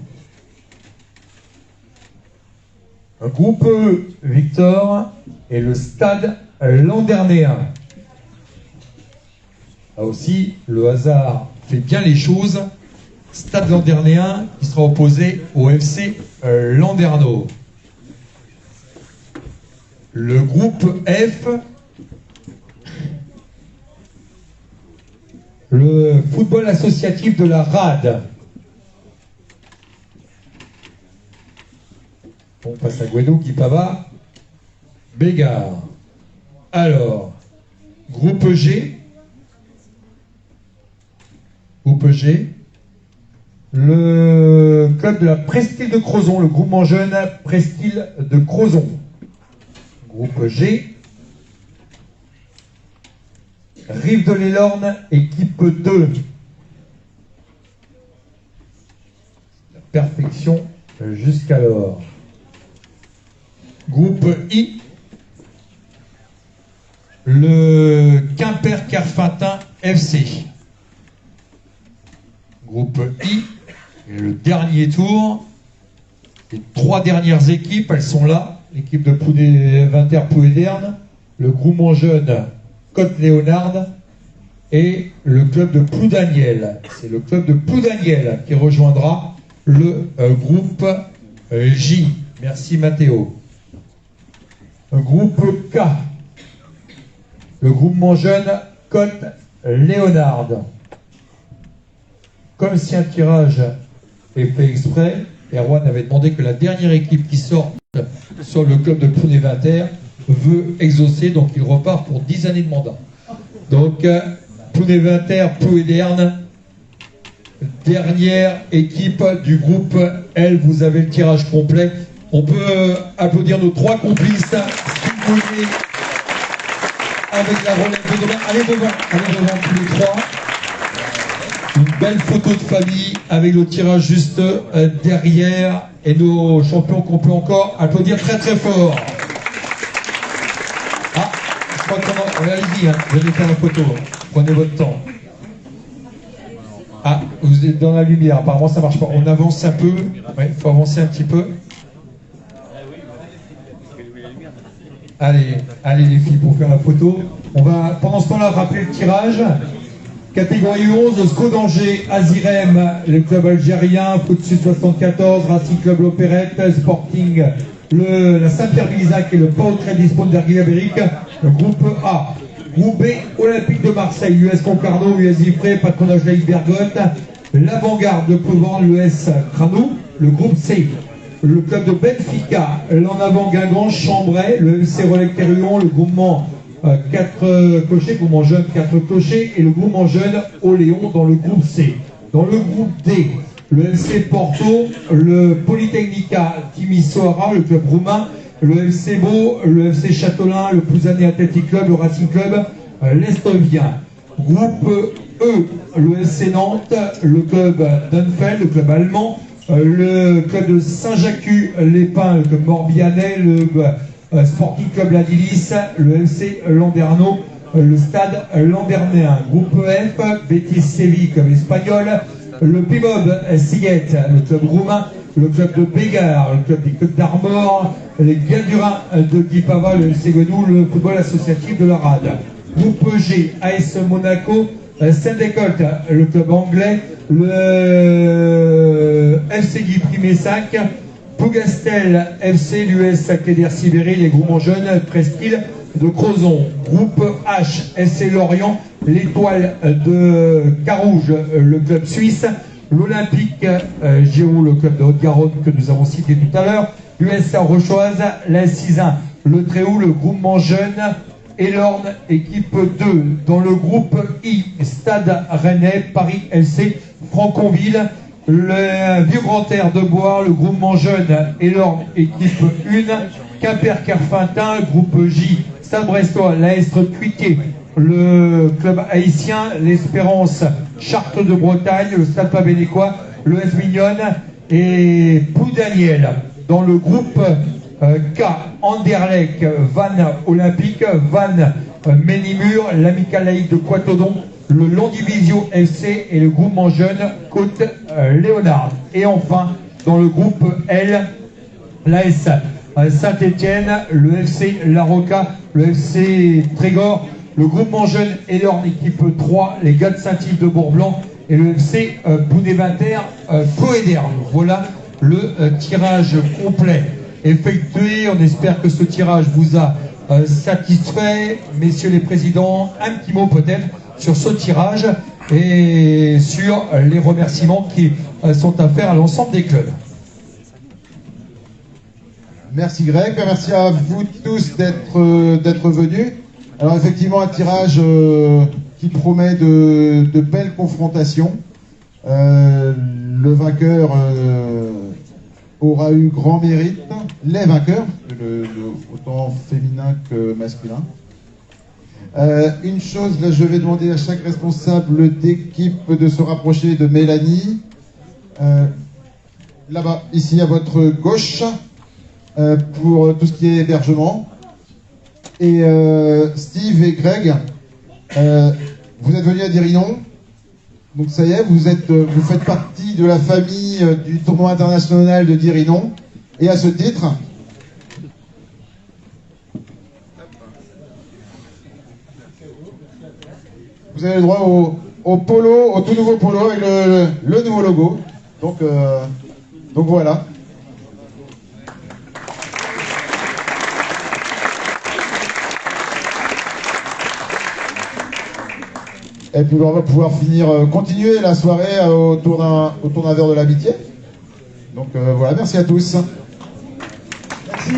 Un groupe E, Victor, et le Stade Landernéen. Là aussi, le hasard fait bien les choses. Stade Landernéen qui sera opposé au FC Landerneau. Le groupe F, le football associatif de la RAD. On passe à Guédou, Guipava, Bégard. Alors, groupe G. Groupe G. Le club de la Presqu'île de Crozon, le groupement jeune Presqu'île de Crozon. Groupe G. Rive de l'Elorne, équipe 2. La perfection jusqu'alors. Groupe I. Le Quimper-Carfintin FC. Groupe I. Et le dernier tour. Les 3 dernières équipes, elles sont là. L'équipe de Vinter Pouéderne, le groupement jeune Côte-Léonard et le club de Ploudaniel. C'est le club de Ploudaniel qui rejoindra le groupe J. Merci Mathéo. Groupe K. Le groupement jeune Côte-Léonard. Comme si un tirage est fait exprès, Erwan avait demandé que la dernière équipe qui sorte sur le club de Plouné-Vinter veut exaucer, donc il repart pour 10 années de mandat. Donc, Plouné-Vinter, Plouéderne, dernière équipe du groupe L. Vous avez le tirage complet. On peut applaudir nos 3 complices, si vous voulez, avec la relève de demain. Allez devant tous les 3. Une belle photo de famille avec le tirage juste derrière et nos champions qu'on peut encore applaudir très très fort. Ah, je crois qu'on a... Allez-y, venez faire la photo. Prenez votre temps. Ah, vous êtes dans la lumière. Apparemment, ça marche pas. On avance un peu. Il faut avancer un petit peu. Allez les filles pour faire la photo. On va pendant ce temps-là rappeler le tirage. Catégorie 11, SCO d'Angers, Azirem, le club algérien, Foot Sud 74, Racing Club L'Opérette, Sporting, la Saint-Pierre-Bilizac et le Pautre Dispone d'Erguil-Abéric, le groupe A. Groupe B, Olympique de Marseille, l'US Concarneau, l'US Ypres, patronage Laïc Bergotte, l'Avant-Garde de Provence, l'US Cranou, le groupe C. Le club de Benfica, l'en avant Guingamp, Chambray, le FC Relais Quéruon, le groupement 4 clochers, groupement jeune 4 clochers et le groupement jeune Oléon dans le groupe C. Dans le groupe D, le FC Porto, le Polytechnica Timisoara, le club roumain, le FC Beau, le FC Châtelain, le Plouzané Athletic Club, le Racing Club l'Estovien. Groupe E, le FC Nantes, le club Dunfeld, le club allemand, le club de Saint-Jacques-les-Pins, le club Morbihanais, le Sporting Club Ladilis, le FC Landerneau, le Stade Landernéen. Groupe F, Betis Séville, club espagnol, le Pimob Sillette, le club roumain, le club de Bégard, le club des Côtes d'Armor, les Galldurins de Guipava, le FC Guédou, le football associatif de la RAD. Groupe G, AS Monaco, Saint-Décolte, le club anglais, le FC Guy Primessac, Plougastel, FC, l'US Cléder Sibérie, les groupements jeunes, Presqu'île de Crozon, groupe H, FC Lorient, l'Étoile de Carouge, le club suisse, l'Olympique Giroud, le club de Haute-Garonne que nous avons cité tout à l'heure, l'USA Rochoise, la Cisin, le Tréhoux, le groupement jeune, et l'Orne, équipe 2. Dans le groupe I, Stade Rennais, Paris FC, Franconville, le Vieux Grand Air de Bois, le groupement jeune et l'Orne, équipe 1, Quimper-Kerfintin, groupe J, Stade Brestois, l'AS Cuiquet, le club haïtien, l'Espérance, Chartres de Bretagne, le Stade Pas-Bénécois, le S Mignonne et Ploudaniel. Dans le groupe K, Anderlecht, Vannes Olympique, Vannes Ménimur, l'Amicale Laïque de Poitodon, le Landivisio FC et le groupement jeune Côte Léonard. Et enfin, dans le groupe L, l'AS Saint-Étienne, le FC La Roca, le FC Trégor, le groupement jeune et l'Orne, équipe 3, les gars de Saint-Yves de Bourg-Blanc et le FC Boudévinter Coéderne. Voilà le tirage complet effectué. On espère que ce tirage vous a satisfait. Messieurs les présidents, un petit mot peut-être sur ce tirage et sur les remerciements qui sont à faire à l'ensemble des clubs. Merci Greg, merci à vous tous d'être venus. Alors effectivement un tirage qui promet de belles confrontations. Le vainqueur aura eu grand mérite, les vainqueurs, autant féminin que masculin. Une chose, là je vais demander à chaque responsable d'équipe de se rapprocher de Mélanie. Là-bas, ici à votre gauche, pour tout ce qui est hébergement. Et Steve et Greg, vous êtes venus à Dirinon. Donc ça y est, vous faites partie de la famille du tournoi international de Dirinon. Et à ce titre, vous avez le droit au polo, au tout nouveau polo avec le nouveau logo. Donc voilà. Et puis on va pouvoir continuer la soirée autour d'un verre de l'amitié. Donc voilà, merci à tous. Merci.